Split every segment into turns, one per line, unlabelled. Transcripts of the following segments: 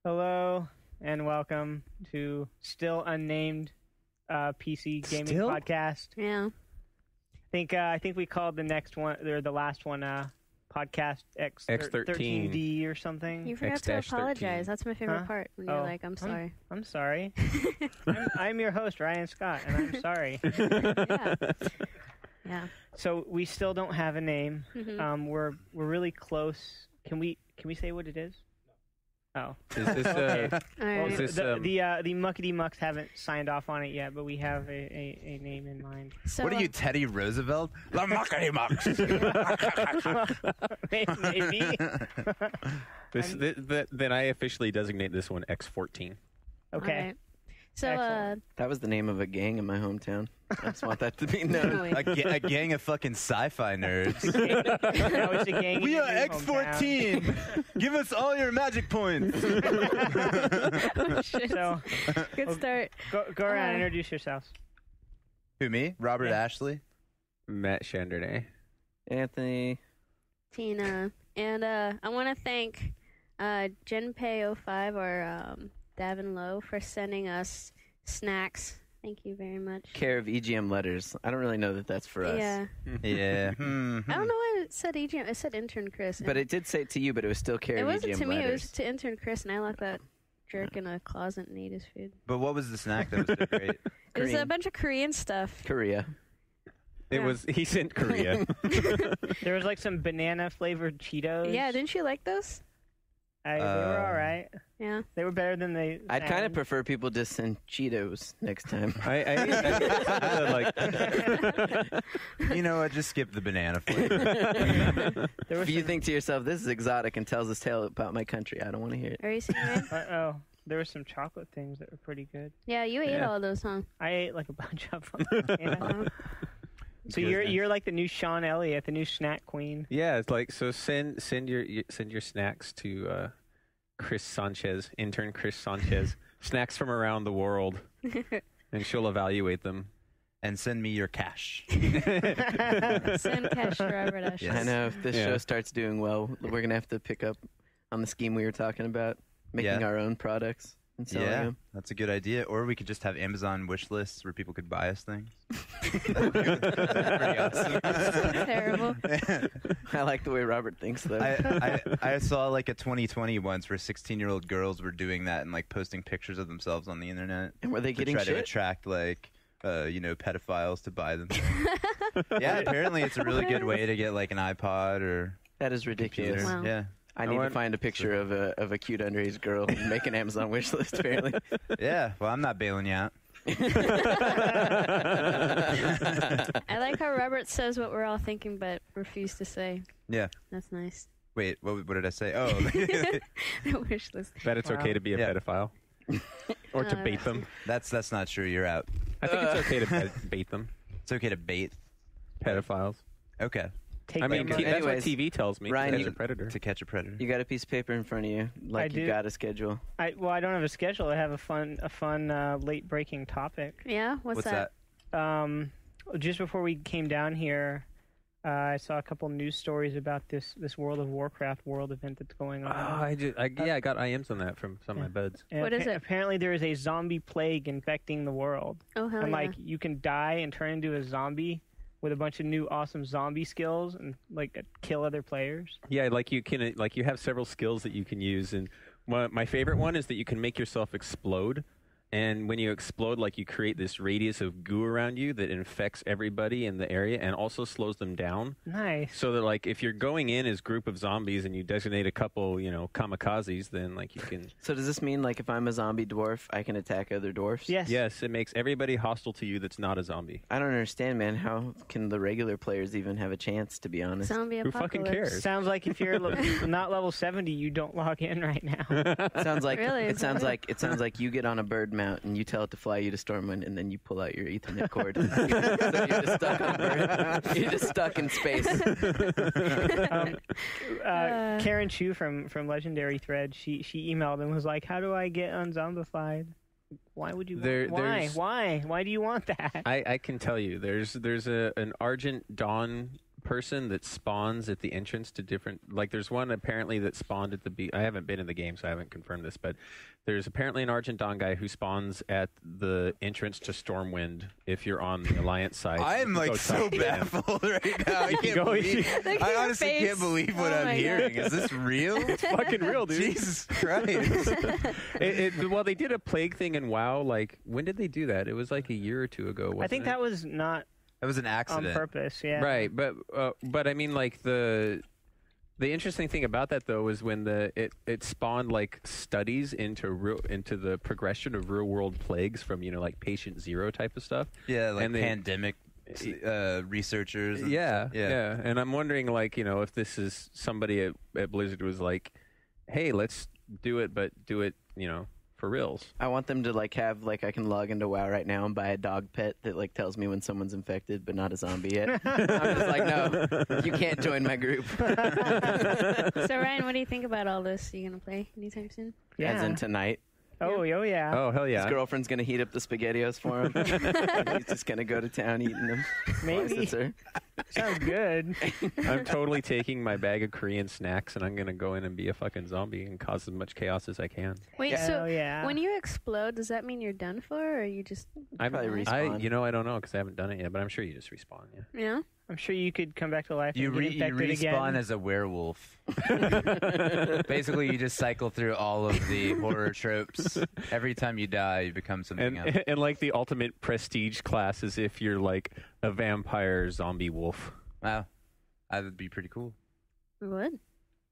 Hello and welcome to still unnamed PC gaming podcast.
Yeah.
I think we called the next one or the last one podcast X13D or something.
You forgot to apologize. That's my favorite part. When you're like, I'm sorry.
I'm sorry. I'm your host, Ryan Scott, and I'm sorry.
Yeah.
So we still don't have a name.
Mm-hmm.
We're really close. Can we say what it is? Oh.
Is this
the Muckety Mucks haven't signed off on it yet, but we have a name in mind.
So, what are you, Teddy Roosevelt? The Muckety Mucks.
Maybe.
Then I officially designate this one X14.
Okay.
Right. So
that was the name of a gang in my hometown. I just want that to be known.
a gang of fucking sci-fi nerds.
No, it's a gang.
We are X14. Give us all your magic points.
oh, shit.
So,
good start.
Go around and introduce yourselves.
Who, me? Robert Ashley?
Matt Chandernay.
Anthony.
Tina. And I want to thank GenPay05 or Davin Lowe for sending us snacks. Thank you very much.
Care of EGM Letters. I don't really know that that's for us.
Yeah.
Yeah.
I don't know why it said EGM. It said intern Chris.
But it did say it to you, but it was still Care of EGM Letters.
It wasn't to me. It was to intern Chris, and I locked that jerk in a closet and ate his food.
But what was the snack that was so great?
It was a bunch of Korean stuff.
Korea.
He sent Korea.
There was like some banana flavored Cheetos.
Yeah, didn't you like those?
They were all right.
Yeah.
They were better than they
I'd kind of prefer people just send Cheetos next time.
You know what? Just skip the banana flavor.
If you think to yourself, this is exotic and tells this tale about my country, I don't want to hear it.
Are you serious?
There were some chocolate things that were pretty good.
Yeah, you ate all of those, huh?
I ate like a bunch of them. Yeah. So you're like the new Sean Elliott, the new snack queen.
Yeah, it's like send your snacks to Chris Sanchez, intern Chris Sanchez. Snacks from around the world, and she'll evaluate them.
And send me your cash.
Send cash to Robert Ashley.
Yes. I know if this show starts doing well, we're gonna have to pick up on the scheme we were talking about, making our own products.
Yeah, that's a good idea. Or we could just have Amazon wish lists where people could buy us things. Pretty awesome.
Terrible.
I like the way Robert thinks, though.
I saw like a 2020 once where 16-year-old girls were doing that and like posting pictures of themselves on the internet.
And were they getting
to try
shit?
to attract like pedophiles to buy them. Yeah, apparently it's a really good way to get like an iPod or.
That is ridiculous.
Wow.
Yeah.
I need to find a picture of a cute underage girl and make an Amazon wish list, apparently.
Yeah, well, I'm not bailing you out.
I like how Robert says what we're all thinking but refuse to say.
Yeah.
That's nice.
Wait, what did I say? Oh.
Wish list.
That it's okay to be a pedophile. Or to bait them.
That's not true. You're out.
I think it's okay to bait them.
It's okay to bait
pedophiles.
Okay.
That's what TV tells me.
Ryan,
to catch a predator.
To catch a predator.
You got a piece of paper in front of you, like you got a schedule.
I don't have a schedule. I have a fun late breaking topic.
Yeah, what's that?
Just before we came down here, I saw a couple news stories about this World of Warcraft world event that's going on.
I got IMs on that from some of my buds.
And
what is it?
Apparently, there is a zombie plague infecting the world.
Oh hell
and
yeah!
You can die and turn into a zombie with a bunch of new awesome zombie skills and kill other players.
Yeah, you have several skills that you can use, and my favorite one is that you can make yourself explode. And when you explode, you create this radius of goo around you that infects everybody in the area and also slows them down.
Nice.
So that, if you're going in as a group of zombies and you designate a couple, kamikazes, then, you can...
So does this mean, if I'm a zombie dwarf, I can attack other dwarfs?
Yes.
Yes, it makes everybody hostile to you that's not a zombie.
I don't understand, man. How can the regular players even have a chance, to be honest?
Zombie
Who
apocalypse.
fucking cares?
Sounds like if you're not level 70, you don't log in right now.
Sounds like
Really?
it sounds like you get on a bird mount and you tell it to fly you to Stormwind, and then you pull out your Ethernet cord. So you're just stuck on bird. You're just stuck in space.
Karen Chu from Legendary Thread, she emailed and was like, "How do I get unzombified?" Why would you? Why do you want that?
I can tell you, there's an Argent Dawn person that spawns at the entrance to different. Like, there's one apparently that spawned at the. I haven't been in the game, so I haven't confirmed this, but there's apparently an Argent Dawn guy who spawns at the entrance to Stormwind if you're on the Alliance side.
I am like so baffled right now. I honestly can't believe what I'm hearing. Is this real?
It's fucking real, dude.
Jesus Christ.
Well, they did a plague thing in WoW. Like, when did they do that? It was like a year or two ago.
I think that was not
It was an accident.
on purpose. Yeah.
right. But I mean, like the interesting thing about that though was when it spawned like studies into the progression of real world plagues from like patient zero type of stuff.
Yeah, like pandemic researchers.
Yeah. And I'm wondering, like, if this is somebody at Blizzard was like, hey, let's do it, but do it, for reals.
I want them to like have like I can log into WoW right now and buy a dog pet that like tells me when someone's infected but not a zombie yet. I'm just like, no, you can't join my group.
So Ryan, what do you think about all this? Are you gonna play anytime soon?
Yeah.
As in tonight.
Oh yeah.
Oh, hell yeah.
His girlfriend's gonna heat up the SpaghettiOs for him. He's just gonna go to town eating them.
Maybe. Sounds good.
I'm totally taking my bag of Korean snacks and I'm going to go in and be a fucking zombie and cause as much chaos as I can.
Wait,
Hell yeah.
when you explode, does that mean you're done for, or you just...
I
probably respawn.
I don't know because I haven't done it yet, but I'm sure you just respawn, yeah.
Yeah?
I'm sure you could come back to life
You
and get infected
respawn
again.
as a werewolf. Basically, you just cycle through all of the horror tropes. Every time you die, you become something else.
And like the ultimate prestige class is if you're like a vampire zombie wolf.
Wow, that would be pretty cool.
We would.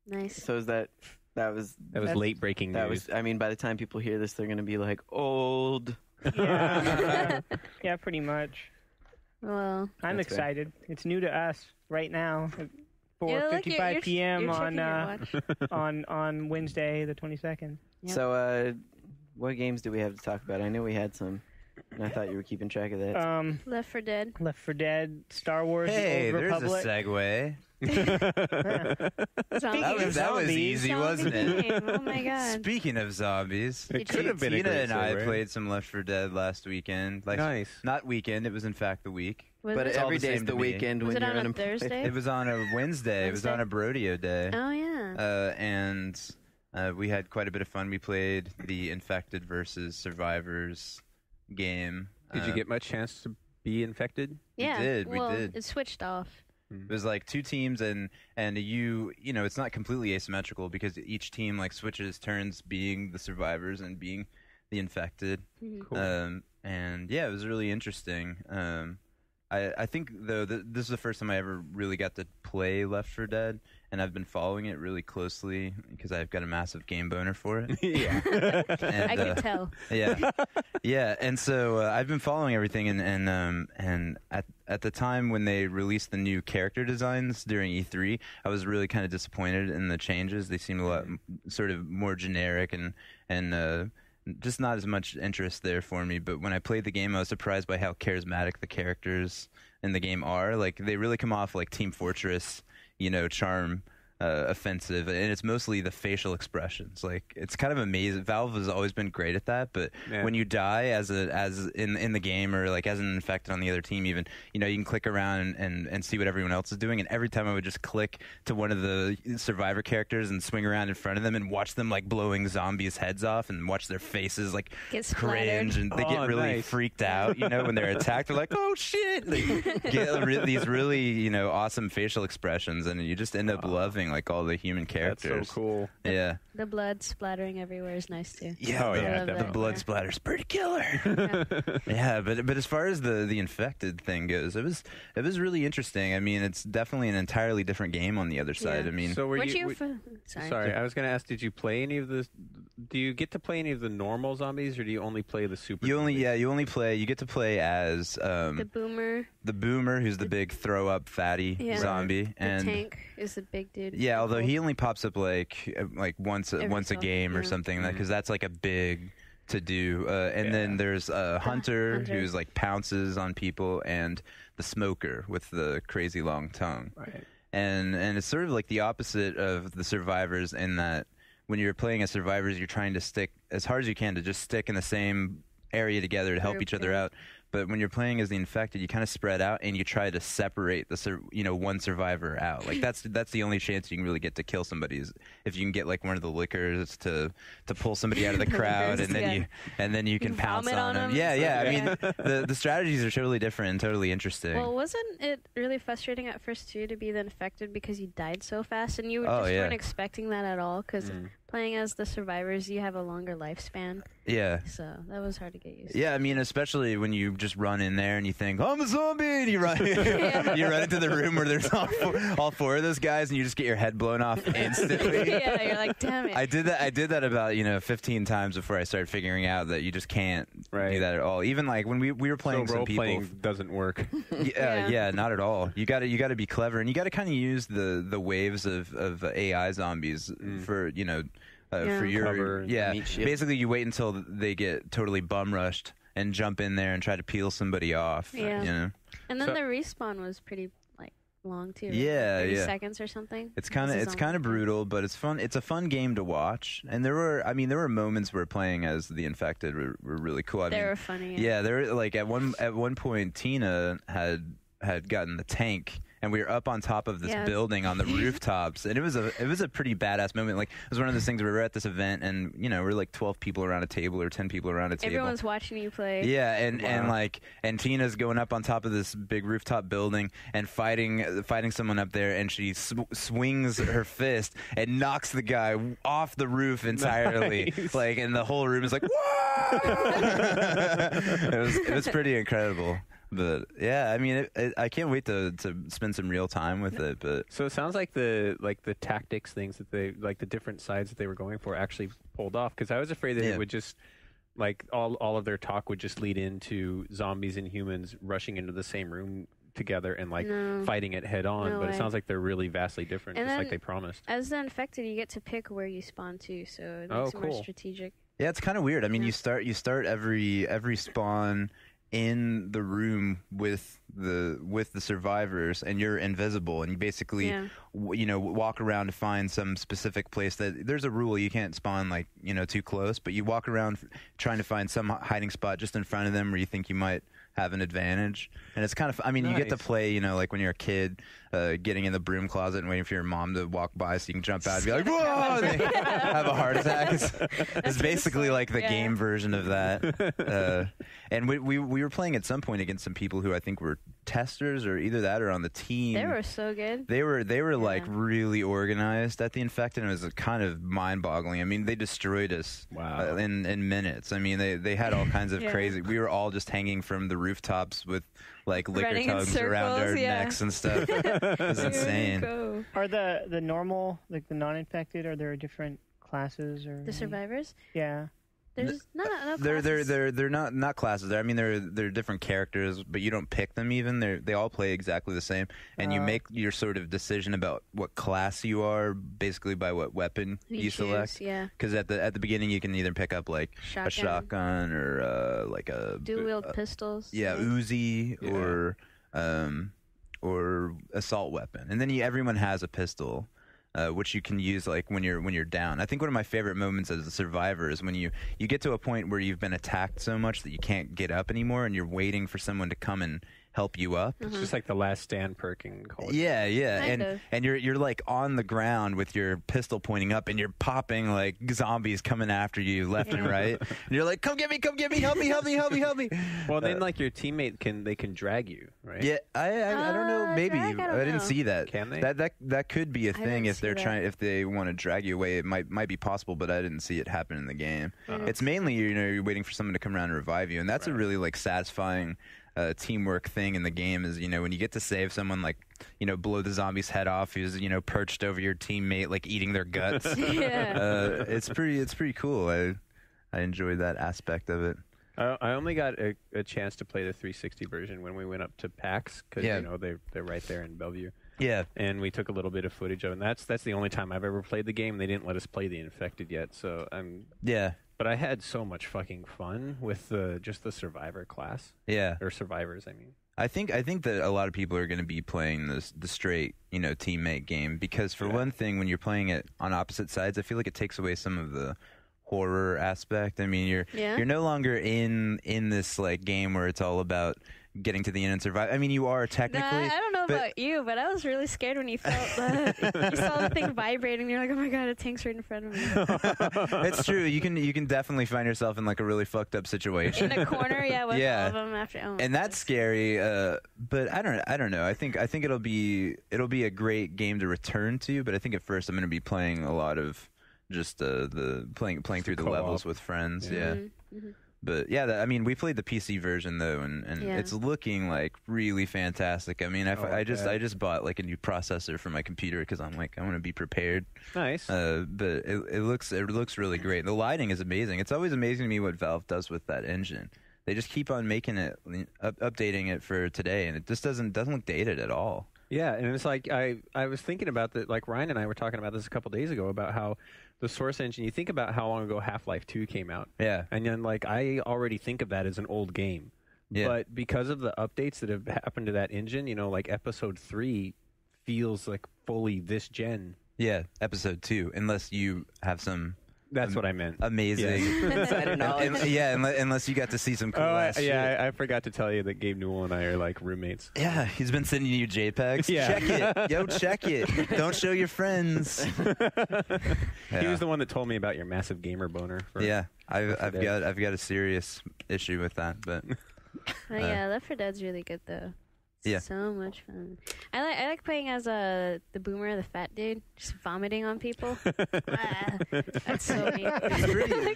Nice.
So is that was
late breaking news.
I mean, by the time people hear this, they're gonna be like old.
Yeah. Yeah, pretty much.
Well,
I'm
That's
excited. It's new to us right now at
yeah, look,
4:55 p.m.
you're checking your watch.
on Wednesday the 22nd.
Yep.
So, what games do we have to talk about? I knew we had some, and I thought you were keeping track of that.
Left 4 Dead.
Left 4 Dead, Star Wars,
Hey,
The Old
there's
Republic.
a segue.
Zombie
That was
zombies.
easy, wasn't it?
game. Oh my god.
Speaking of zombies,
It could have been a
Tina
great
and I
segue.
played some Left 4 Dead last weekend. Like,
Nice.
Not weekend, it was in fact the week.
Was
But
it?
all
every
the
day's
same
the
to me.
weekend
Was
when
it
you're
on a
unemployed.
Thursday?
It was on a Wednesday. It was on a Brodio day.
Oh yeah.
And we had quite a bit of fun. We played the Infected versus Survivors game.
Did you get much chance to be infected?
Yeah.
did, we
well,
did.
It switched off.
It was like two teams, and you know it's not completely asymmetrical because each team like switches turns being the survivors and being the infected.
Cool.
And yeah, it was really interesting. I think though this is the first time I ever really got to play Left 4 Dead, and I've been following it really closely because I've got a massive game boner for it.
Yeah.
And,
I could tell.
yeah. And so I've been following everything, and at the time when they released the new character designs during E3, I was really kind of disappointed in the changes. They seemed a lot sort of more generic and just not as much interest there for me. But when I played the game, I was surprised by how charismatic the characters in the game are. Like, they really come off like Team Fortress, charm, offensive, and it's mostly the facial expressions. Like, it's kind of amazing. Valve has always been great at that, but when you die as in the game, or like as an infected on the other team, even you can click around and see what everyone else is doing. And every time I would just click to one of the survivor characters and swing around in front of them and watch them like blowing zombies' heads off and watch their faces like
Get splattered.
cringe, and they get really
nice.
freaked out. When they're attacked, they're like, "Oh shit!" They get these really awesome facial expressions, and you just end up loving like all the human characters.
That's so cool.
Yeah.
The blood splattering everywhere is nice too.
Yeah,
Oh, yeah,
I love
the
that.
blood splatter's pretty killer. Yeah, but as far as the infected thing goes, it was really interesting. I mean, it's definitely an entirely different game on the other side.
Yeah.
I mean,
So were
Weren't
you?
you? Sorry.
Sorry, I was going to ask. Did you play any of the? Do you get to play any of the normal zombies, or do you only play the super?
you
zombies?
get to play as
The boomer.
the boomer, who's the big throw up fatty
Yeah.
zombie,
The
and
tank is the big dude.
yeah, although he only pops up like once
Every
a
so-
game or
yeah.
something, because that's like a big to do. And then there's Hunter,
Hunter.
who's like pounces on people, and the smoker with the crazy long tongue.
Right.
And it's sort of like the opposite of the survivors in that when you're playing as survivors, you're trying to stick as hard as you can to just stick in the same area together to help
Group,
each other
yeah.
out. But when you're playing as the infected, you kind of spread out and you try to separate one survivor out. Like that's the only chance you can really get to kill somebody is if you can get like one of the lickers to pull somebody out of the crowd, and then you can pounce on them. Yeah. I mean, the strategies are totally different and totally interesting.
Well, wasn't it really frustrating at first too to be the infected because you died so fast and you weren't expecting that at all? Because playing as the survivors, you have a longer lifespan.
Yeah.
So that was hard to get used to.
Yeah, I mean, especially when you just run in there and you think, I'm a zombie, and you run, you run into the room where there's all four of those guys, and you just get your head blown off instantly.
Yeah, you're like, damn it.
I did that about 15 times before I started figuring out that you just can't do that at all. Even like when we were playing some people,
role-playing doesn't work.
Yeah, not at all. You got to be clever, and you got to kind of use the waves of AI zombies for for your
cover.
Basically, you wait until they get totally bum rushed and jump in there and try to peel somebody off.
Yeah. And then the respawn was pretty long too.
Yeah,
30 seconds or something.
It's kind of brutal, but it's fun. It's a fun game to watch. And there were moments where playing as the infected were really cool.
They were funny.
Yeah, they were like at one point Tina had gotten the tank. And we were up on top of this building on the rooftops, and it was a pretty badass moment. Like it was one of those things where we're at this event, and we're like 12 people around a table or 10 people around a table.
Everyone's watching you play.
Yeah, and Tina's going up on top of this big rooftop building and fighting someone up there, and she swings her fist and knocks the guy off the roof entirely. Nice. Like, and the whole room is like, whoa! It was pretty incredible. But yeah, I mean, I can't wait to spend some real time with it. But
so it sounds like the tactics things that they the different sides that they were going for actually pulled off. Because I was afraid that it would just all of their talk would just lead into zombies and humans rushing into the same room together and fighting it head on.
No
but
way.
It sounds like they're really vastly different,
And
just
then,
like they promised.
As the infected, you get to pick where you spawn too, so it makes it more strategic.
Yeah, it's kind of weird. I mean, you start every spawn in the room with the survivors, and you're invisible, and you basically walk around to find some specific place that there's a rule you can't spawn too close, but you walk around trying to find some hiding spot just in front of them where you think you might have an advantage. And it's kind of, I mean, you get to play, like when you're a kid, getting in the broom closet and waiting for your mom to walk by so you can jump out and be like, whoa, and they have a heart attack. It's basically like the game version of that. And we were playing at some point against some people who I think were testers or either that or on the team.
They were so good.
They were like really organized at the infected, and it was kind of mind-boggling. I mean, they destroyed us in minutes. I mean, they had all kinds of crazy. We were all just hanging from the rooftops with liquor tugs around our necks and stuff. It was insane.
Cool.
Are the normal, the non-infected, are there different classes or
the survivors?
Yeah.
There's no classes.
They're not classes. I mean, they're different characters, but you don't pick them even. They all play exactly the same, and you make your sort of decision about what class you are basically by what weapon you select.
Yeah.
Because at the beginning you can either pick up a shotgun or a
dual wield pistols.
Yeah, Uzi or assault weapon, and then everyone has a pistol. Which you can use when you're down. I think one of my favorite moments as a survivor is when you get to a point where you've been attacked so much that you can't get up anymore, and you're waiting for someone to come and help you up.
It's just like the last stand perk in Call of Duty.
Yeah. And you're like on the ground with your pistol pointing up, and you're popping like zombies coming after you left and right. And you're like, come get me, help me.
Well, then your teammate can drag you, right?
Yeah, I don't know. Maybe I didn't see that.
Can they?
That could be a thing if if they want to drag you away. It might be possible, but I didn't see it happen in the game. It's mainly you're waiting for someone to come around and revive you, and that's a really satisfying teamwork thing in the game is when you get to save someone blow the zombie's head off who's perched over your teammate eating their guts. It's pretty cool. I enjoyed that aspect of it.
I only got a chance to play the 360 version when we went up to PAX because they're right there in Bellevue.
Yeah,
and we took a little bit of footage of it. And that's the only time I've ever played the game. They didn't let us play the infected yet, so But I had so much fucking fun with just the survivor class.
Yeah.
Or survivors, I mean.
I think that a lot of people are going to be playing the straight, teammate game because for one thing, when you're playing it on opposite sides, I feel like it takes away some of the horror aspect. I mean, you're no longer in this like game where it's all about getting to the end and survive. I mean, you are technically.
I don't know about you, but I was really scared when you felt you saw the thing vibrating. You're like, oh my god, a tank's right in front of me.
It's true. You can definitely find yourself in like a really fucked up situation.
In a corner, with all of them after. Oh,
and that's scary. But I don't know. I think it'll be a great game to return to. But I think at first I'm going to be playing a lot of just the playing through the levels with friends. Yeah.
Mm-hmm.
But yeah, I mean, we played the PC version though, and it's looking like really fantastic. I mean, I just bought like a new processor for my computer because I'm like I want to be prepared.
Nice.
But it looks really great. The lighting is amazing. It's always amazing to me what Valve does with that engine. They just keep on making it, updating it for today, and it just doesn't look dated at all.
Yeah, and it's like I was thinking about that. Like Ryan and I were talking about this a couple days ago about how the Source engine. You think about how long ago Half-Life 2 came out.
Yeah,
and then like I already think of that as an old game. Yeah. But because of the updates that have happened to that engine, like Episode 3 feels like fully this gen.
Yeah, Episode 2, unless you have some.
That's what I meant.
Amazing.
Insider knowledge.
Unless you got to see some cool ass shit.
Yeah, I forgot to tell you that Gabe Newell and I are like roommates.
Yeah, he's been sending you JPEGs.
Yeah.
Check it. Yo, check it. Don't show your friends.
He was the one that told me about your massive gamer boner.
I've got a serious issue with that, but
Left 4 Dead's really good though.
Yeah.
So much fun. I like playing as the boomer, the fat dude, just vomiting on people. That's so neat.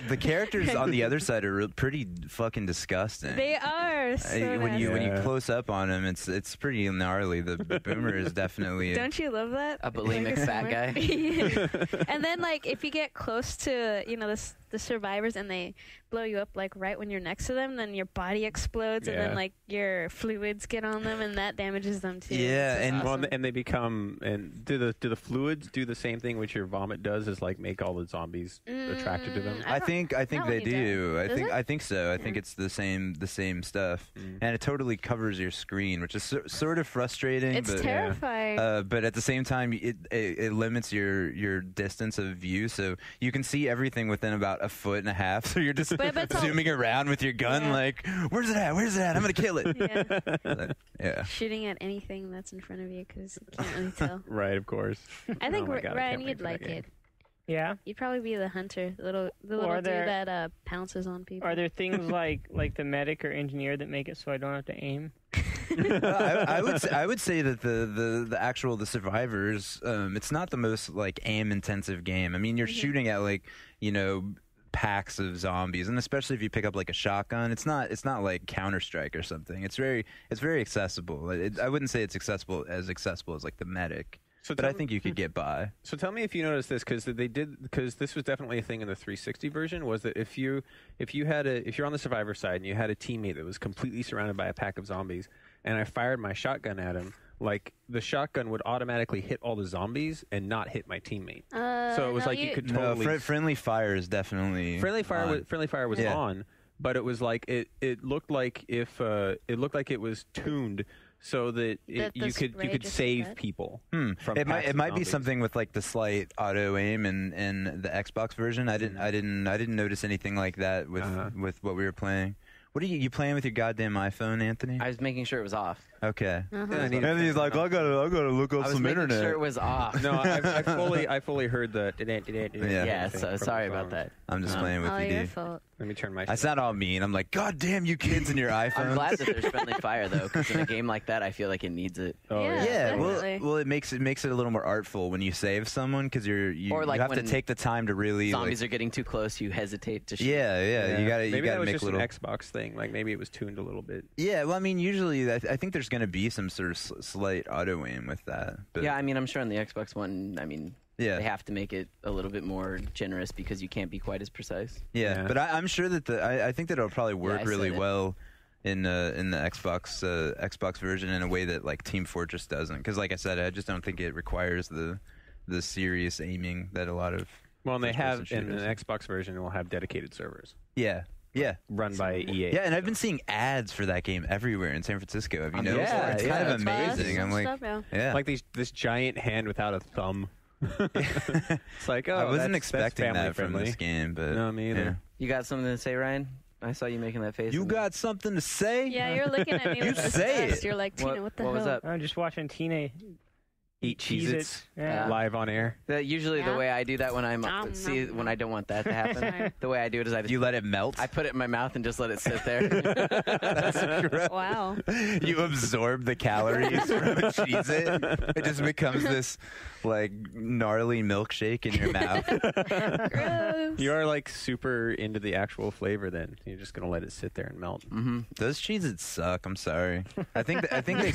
The characters on the other side are pretty fucking disgusting.
They are.
When you close up on them, it's pretty gnarly. The boomer is definitely.
Don't you love that?
A bulimic fat guy.
Yeah. And then like if you get close to the survivors and they blow you up like right when you're next to them, then your body explodes and then like your fluids get on them and that damages them too.
Yeah,
and they become do the fluids do the same thing which your vomit does, is like make all the zombies attracted to them?
I think they do. I think so. I think it's the same stuff, and it totally covers your screen, which is sort of frustrating.
It's terrifying.
But at the same time, it limits your distance of view, so you can see everything within about a foot and a half. So you're just zooming around with your gun, like, where's it at? Where's it at? I'm gonna kill it. Yeah.
Shooting at anything that's in front of you because you can't really tell.
Right, of course.
I think Ryan, you'd like it.
Yeah,
you'd probably be the hunter, the little dude that pounces on people.
Are there things like the medic or engineer that make it so I don't have to aim?
I would say that the survivors, it's not the most like aim intensive game. I mean, you're shooting at like packs of zombies, and especially if you pick up like a shotgun, it's not like Counter-Strike or something. It's very accessible. I wouldn't say it's accessible as like the medic. But I think you could get by.
So tell me if you noticed this, because this was definitely a thing in the 360 version, was that if you're on the survivor side and you had a teammate that was completely surrounded by a pack of zombies, and I fired my shotgun at him, like the shotgun would automatically hit all the zombies and not hit my teammate. So it was you could totally
friendly fire is definitely
friendly fire was on, but it was like it looked like it was tuned so that you could save people. From
it might be something with like the slight auto aim in the Xbox version. I didn't notice anything like that with what we were playing. What are you playing with your goddamn iPhone, Anthony?
I was making sure it was off.
Okay. And he's like, I gotta look up some internet.
I was making sure it was off.
No, I fully heard the.
Yeah, so sorry about that.
I'm just playing with you,
your
dude.
fault.
Let me turn my.
I sound all mean. I'm like, God damn you kids and your iPhones.
I'm glad that there's friendly fire though, because in a game like that, I feel like it needs it.
Oh
yeah.
Well, it makes it a little more artful when you save someone, because you have to take the time to really.
Zombies are getting too close. You hesitate to shoot.
Yeah. You gotta
maybe that was
make
just
a little
an Xbox thing. Like maybe it was tuned a little bit.
Yeah. Well, I mean, usually I think there's gonna be some sort of slight auto aim with that. But
yeah, I mean, I'm sure on the Xbox One, they have to make it a little bit more generous because you can't be quite as precise.
Yeah. But I'm sure that I think that it'll probably work really well in the Xbox version in a way that like Team Fortress doesn't. Because like I said, I just don't think it requires the serious aiming that a lot of.
Well, and they have in the Xbox version, it will have dedicated servers.
Yeah.
Run by EA.
Yeah, and I've been seeing ads for that game everywhere in San Francisco. Have you noticed?
Yeah,
it's kind of amazing. I'm like,
like this giant hand without a thumb. It's like, oh,
I wasn't
that's
expecting that from
family-friendly.
this game, but
No, me either.
You got something to say, Ryan? I saw you making that face.
You got something to say?
Yeah, you're looking at me
You
with
say
disgust.
it.
You're like, Tina, what the hell?
was up?
I'm just watching Tina
Eat Cheez-Its
Yeah.
live on air.
Usually the
Yeah.
way I do that when I'm
Nom, nom,
when I don't want that to happen,
Sorry.
the way I do it is I just
You let it melt?
I put it in my mouth and just let it sit there.
That's gross.
Wow.
You absorb the calories from a Cheez-It. It just becomes this like gnarly milkshake in your mouth.
Gross.
You are like super into the actual flavor. Then you're just gonna let it sit there and melt.
Mm-hmm.
Those Cheez-Its suck. I'm sorry. I think they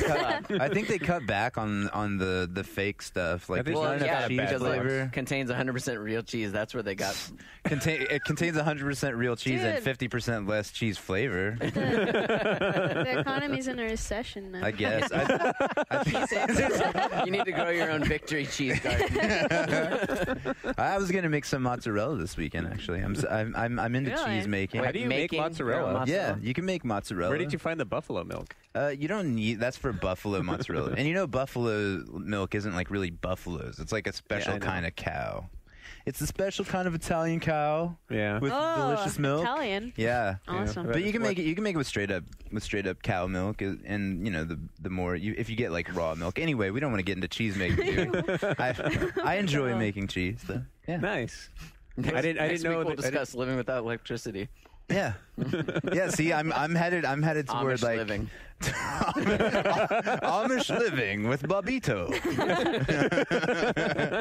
cut back on the fake stuff. Like
I think
there's
so.
not enough
Yeah,
cheese
because it
flavor.
Contains 100% real cheese. That's where they got.
It contains 100% real cheese and
Dude.
50% less cheese flavor.
The economy's in a recession now.
I guess. I think
You need to grow your own victory cheese garden.
I was gonna make some mozzarella this weekend. Actually, I'm into
Really?
cheese making.
How do you make
Making
mozzarella?
your own
Yeah, you can make mozzarella.
Where did you find the buffalo milk?
You don't need. That's for buffalo mozzarella, and you know buffalo milk isn't like really buffalo's. It's like a special
I know.
kind of cow. It's a special kind of Italian cow
Yeah.
with delicious milk.
Italian.
Yeah.
Awesome.
But you can make it. You can make it with straight up cow milk, and you know the more if you get like raw milk. Anyway, we don't want to get into cheese making. Here. I enjoy making cheese. Though. Yeah.
Nice.
Next,
I didn't
next
know
week we'll
that- I
discuss living without electricity.
Yeah. Yeah. See, I'm headed toward
Amish
like
living.
Amish living with Bobito.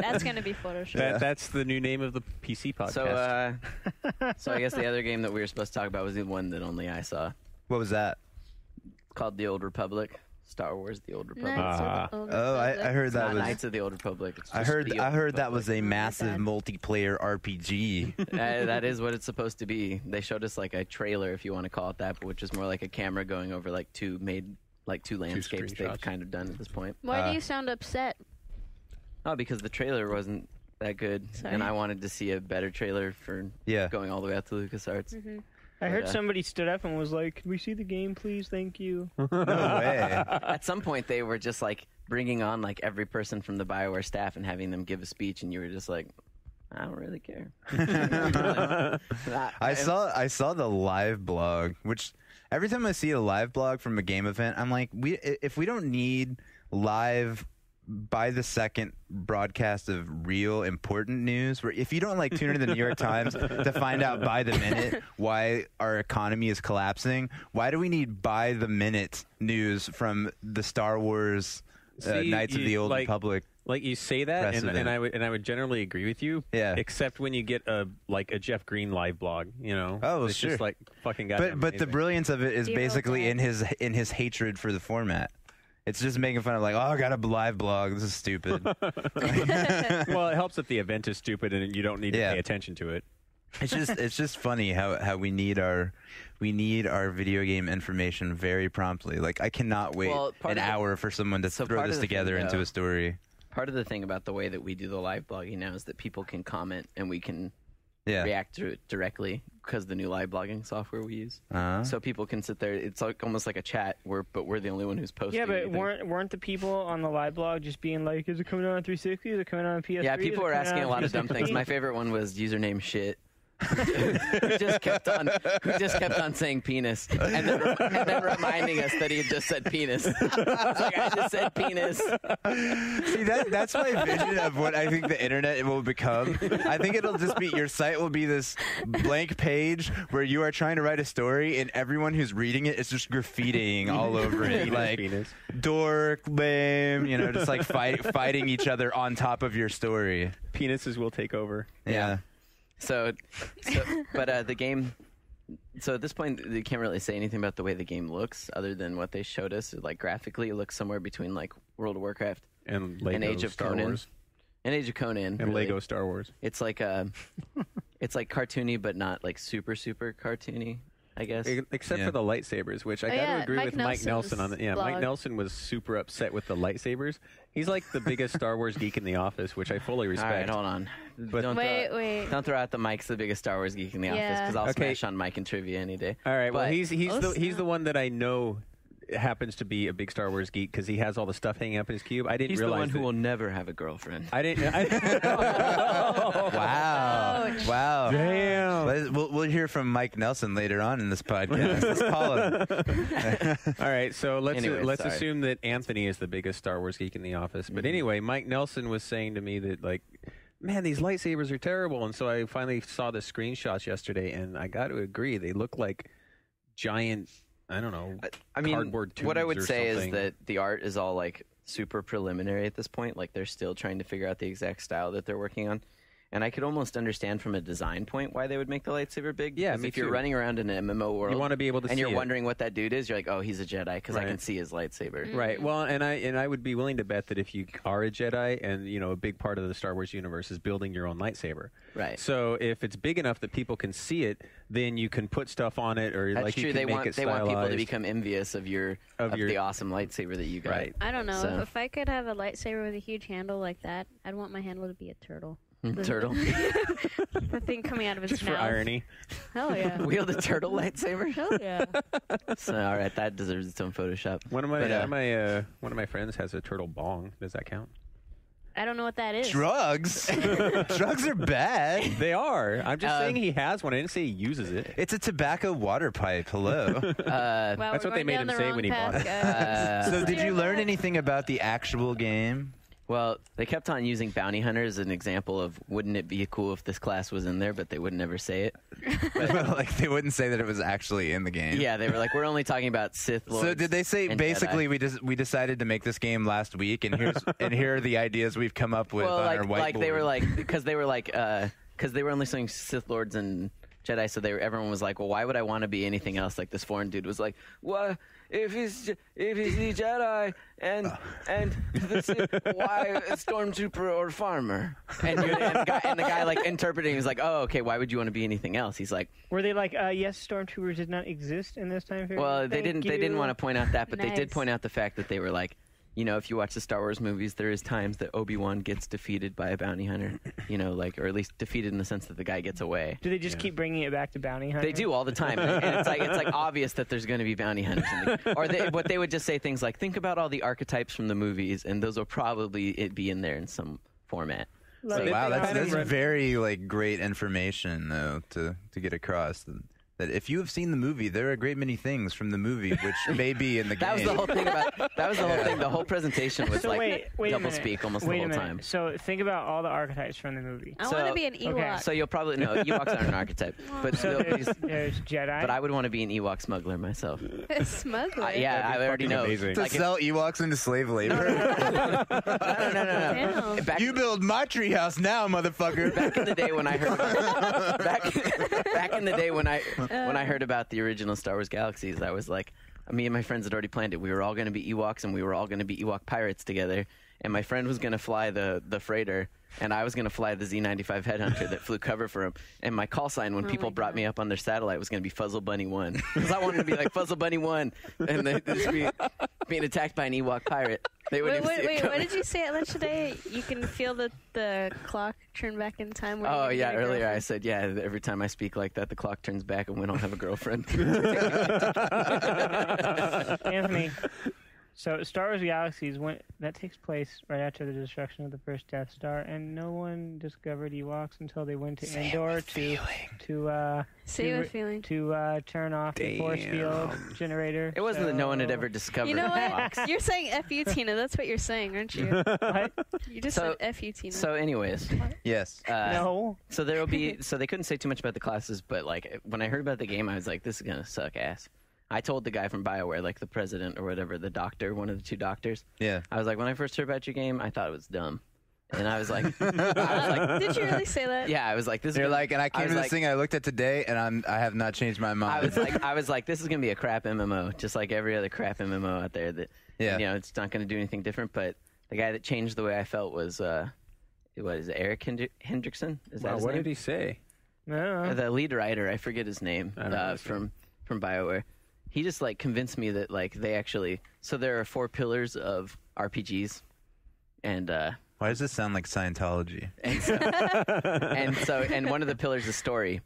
That's going to be Photoshop.
That's the new name of the PC podcast.
So I guess the other game that we were supposed to talk about was the one that only I saw.
What was that?
Called The Old Republic. Star Wars: The Old Republic.
Knights of
Ah.
the Old
Oh, I
Republic.
heard
It's
that
not
was.
Knights of the Old Republic. It's
I
just
heard
The Old
that was a
Not
massive
bad.
multiplayer RPG.
That is what it's supposed to be. They showed us like a trailer, if you want to call it that, but which is more like a camera going over like two landscapes they've
screenshots.
kind of done at this point.
Why do you sound upset?
Oh, because the trailer wasn't that good,
Sorry.
and I wanted to see a better trailer for
Yeah.
going all the way out to LucasArts.
Mm-hmm.
I heard
Yeah.
somebody stood up and was like, "Can we see the game, please? Thank you."
No way.
At some point, they were just like bringing on like every person from the BioWare staff and having them give a speech, and you were just like, I don't really care.
I saw the live blog, which every time I see a live blog from a game event, I'm like, if we don't need live by the second broadcast of real important news, where if you don't like tune into the New York Times to find out by the minute why our economy is collapsing, why do we need by the minute news from the Star Wars
See,
Knights of
you-
the Old
like-
Republic?
Like you say that,
Precedent.
and I would generally agree with you.
Yeah.
Except when you get a Jeff Green live blog, you know.
Oh,
it's
sure.
just like fucking goddamn.
But the
amazing.
brilliance of it is
Evil
basically
Dead.
in his hatred for the format. It's just making fun of like, oh, I got a live blog. This is stupid.
Well, it helps that the event is stupid and you don't need to
Yeah.
pay attention to it.
It's just funny how we need our video game information very promptly. Like I cannot wait
Well, part
an
of the-
hour for someone to
So
throw
part
this
of the
together
thing,
into
though-
a story.
Part of the thing about the way that we do the live blogging now is that people can comment and we can
Yeah.
react to it directly because the new live blogging software we use.
Uh-huh.
So people can sit there. It's like almost like a chat, but we're the only one who's posting.
Yeah, but
anything.
weren't the people on the live blog just being like, "Is it coming out on 360? Is it coming out on PS3?
Yeah,
Is
people
it
were
coming
asking
out
a
on
lot of dumb things.
360?"
My favorite one was username shit. who just kept on saying penis and then reminding us that he had just said penis. I was like, I just said penis.
See, that's my vision of what I think the internet will become. I think it'll just be your site will be this blank page where you are trying to write a story and everyone who's reading it is just graffitiing all over it, like
Penis.
dork, lame, just like fighting each other on top of your story.
Penises will take over.
Yeah.
But the game. So at this point, they can't really say anything about the way the game looks, other than what they showed us. Like graphically, it looks somewhere between like World of Warcraft
And Lego
and Age of
Star
Conan.
Wars.
And Age of Conan.
And
really.
Lego Star Wars.
It's like it's like cartoony, but not like super cartoony, I guess.
Except
Yeah.
for the lightsabers, which I got
yeah,
to agree
Mike
with Mike Nelson on.
Nelson's
Mike
blog.
Nelson was super upset with the lightsabers. He's like the biggest Star Wars geek in the office, which I fully
All
respect.
right, hold on.
But-
Wait.
Don't throw out the Mike's the biggest Star Wars geek in the office
Yeah.
because I'll
Okay.
smash on Mike in trivia any day.
All right, well
But-
he's
Oh,
the
snap.
one that I know happens to be a big Star Wars geek because he has all the stuff hanging up in his cube. I didn't
He's the
realize
one who
that-
will never have a girlfriend.
I didn't.
Wow.
Ouch.
Wow.
Damn.
We'll hear from Mike Nelson later on in this podcast. Let's call him.
All right, so let's
Anyways, sorry.
assume that Anthony is the biggest Star Wars geek in the office. But anyway, Mike Nelson was saying to me that, like, man, these lightsabers are terrible. And so I finally saw the screenshots yesterday, and I got to agree, they look like giant, I don't know,
I mean,
cardboard
what I
tubes
would
or
say
something.
is that the art is all like super preliminary at this point. Like they're still trying to figure out the exact style that they're working on. And I could almost understand from a design point why they would make the lightsaber big.
Yeah,
'Cause
me
if you're
too.
running around in an MMO world,
You want to be able to
and
see
you're
it.
wondering what that dude is, you're like, oh, he's a Jedi because I
Right.
can see his lightsaber.
Right. Well, and I would be willing to bet that if you are a Jedi, and a big part of the Star Wars universe is building your own lightsaber.
Right.
So if it's big enough that people can see it, then you can put stuff on it, or
That's
like
true.
you can make it
They want people to
stylized.
become envious of your the awesome lightsaber that you got.
Right.
I don't know.
So-
If I could have a lightsaber with a huge handle like that, I'd want my handle to be a turtle.
Turtle.
The thing coming out of his
Just
mouth.
for irony.
Hell yeah.
Wield a turtle lightsaber.
Hell yeah.
So all right, that deserves its own Photoshop.
One of my
But,
one of my friends has a turtle bong. Does that count?
I don't know what that is.
Drugs? Drugs are bad.
They are. I'm just saying he has one. I didn't say he uses it.
It's a tobacco water pipe. Hello.
Wow,
That's
we're
what they
going
made
down
him
the
say
wrong
when he bought
path,
it.
guys.
So did
Steer
you learn
back.
anything about the actual game?
Well, they kept on using bounty hunters as an example of wouldn't it be cool if this class was in there, but they would never say it.
Like they wouldn't say that it was actually in the game.
Yeah, they were like, we're only talking about Sith Lords.
So did they say
and
basically
Jedi.
we decided to make this game last week and here are the ideas we've come up with
Well,
on
like,
our whiteboard?
they were like because they were only saying Sith Lords and Jedi, so everyone was like, well, why would I want to be anything else? Like this foreign dude was like, well, if he's the Jedi and the Sith, why a stormtrooper or farmer? And the guy like interpreting is like, oh, okay, why would you want to be anything else? He's like,
Were they like, yes, stormtroopers did not exist in this time period?
well, they
Thank
didn't
you.
want to point out that, but they did
Nice.
point out the fact that they were like, if you watch the Star Wars movies, there is times that Obi-Wan gets defeated by a bounty hunter, or at least defeated in the sense that the guy gets away.
Do they just keep bringing it back to bounty hunter?
They do all the time, and it's like obvious that there's going to be bounty hunters. What they would just say things like, think about all the archetypes from the movies, and those will probably be in there in some format.
Like,
Wow, that's
kind of
very great information though to get across. That if you have seen the movie, there are a great many things from the movie which may be in the
That was
game.
the whole thing that was the whole thing. The whole presentation was
So
like
wait a
double
minute.
speak almost
Wait
the
a
whole
minute.
time.
So think about all the archetypes from the movie.
I
So-
want to be an
okay.
Ewok.
So you'll probably know Ewoks aren't an archetype, but
So
still,
there's Jedi.
but I would want to be an Ewok smuggler myself.
Smuggler.
Yeah,
That'd be
I already
fucking
know.
amazing.
to
Like,
sell Ewoks into slave labor.
no.
Damn.
Back,
You build my treehouse now, motherfucker.
back in the day when I heard about, back in the day when I heard about the original Star Wars Galaxies, I was like, me and my friends had already planned it. We were all going to be Ewoks, and we were all going to be Ewok pirates together. And my friend was going to fly the freighter, and I was going to fly the Z-95 headhunter that flew cover for him. And my call sign when people
my
brought
God.
me up on their satellite was going to be Fuzzle Bunny 1. Because I wanted to be like Fuzzle Bunny 1, and they just be being attacked by an Ewok pirate. They wouldn't even see it
Wait, what
coming.
did you say at lunch today? You can feel the clock turn back in time. When
Oh
you're
yeah,
gonna get a
earlier I
girlfriend?
said every time I speak like that, the clock turns back and we don't have a girlfriend.
Anthony. So Star Wars Galaxies that takes place right after the destruction of the first Death Star, and no one discovered Ewoks until they went to Endor to
Say with feeling.
turn off the force field generator.
It wasn't that no one had
So-
ever discovered.
You know what?
Ewoks.
You're saying F you, Tina. That's what you're saying, aren't you?
What?
You just
So-
said F you, Tina.
So, anyways,
Yes.
No.
so there will be. So they couldn't say too much about the classes, but like when I heard about the game, I was like, this is gonna suck ass. I told the guy from BioWare, like the president or whatever, the doctor, one of the two doctors.
Yeah.
I was like, when I first heard about your game, I thought it was dumb, and I was like,
Did you really say that?
yeah, I was like, this. is
You're
gonna-
like, and I came
was
to this
like-
thing I looked at today, and I have not changed my mind.
I was like, this is gonna be a crap MMO, just like every other crap MMO out there. That
Yeah.
it's not gonna do anything different. But the guy that changed the way I felt was Eric Hendrickson. Is that
Wow,
his
what
name?
did he say?
No.
The lead writer, I forget his name,
I don't know his name.
from BioWare. He just like convinced me that like they actually. So there are 4 pillars of RPGs, and
Why does this sound like Scientology?
and one of the pillars is story.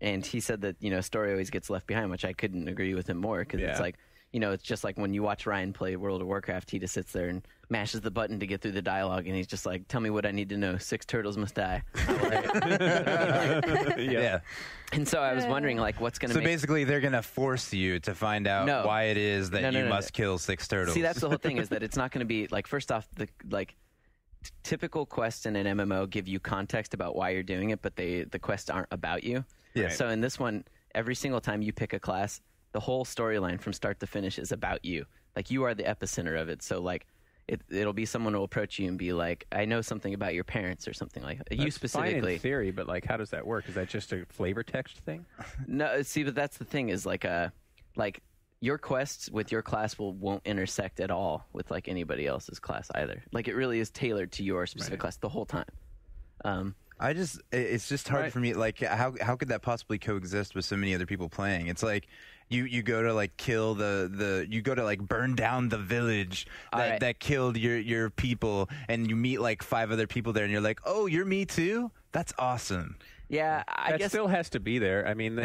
And he said that story always gets left behind, which I couldn't agree with him more because
Yeah.
it's like it's just like when you watch Ryan play World of Warcraft, he just sits there and mashes the button to get through the dialogue, and he's just like, tell me what I need to know. 6 turtles must die.
Yeah.
And so I was wondering, like, what's going to
So basically, they're going to force you to find out why it is that you must kill 6 turtles.
See, that's the whole thing, is that it's not going to be, like, first off, typical quests in an MMO give you context about why you're doing it, but the quests aren't about you.
Yeah.
So in this one, every single time you pick a class, the whole storyline from start to finish is about you. Like, you are the epicenter of it. So, like, it'll be someone will approach you and be like, I know something about your parents or something like that. You specifically.
Fine in theory, but, like, how does that work? Is that just a flavor text thing?
No, see, but that's the thing is, like, your quests with your class won't intersect at all with, like, anybody else's class either. Like, it really is tailored to your specific class the whole time.
It's just hard for me. Like, how could that possibly coexist with so many other people playing? It's like you go to like kill you go to like burn down the village that killed your people, and you meet like 5 other people there, and you're like, oh, you're me too? That's awesome.
Yeah, I guess
still has to be there. I mean,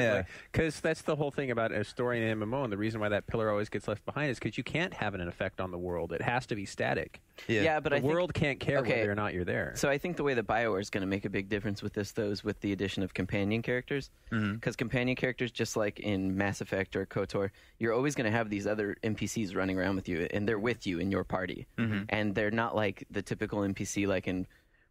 because that's the whole thing about a story in an MMO, and the reason why that pillar always gets left behind is because you can't have an effect on the world. It has to be static.
Yeah, but
the world can't care whether or not you're there.
So I think the way that BioWare is going to make a big difference with this, though, is with the addition of companion characters. Because companion characters, just like in Mass Effect or KOTOR, you're always going to have these other NPCs running around with you, and they're with you in your party. And they're not like the typical NPC like in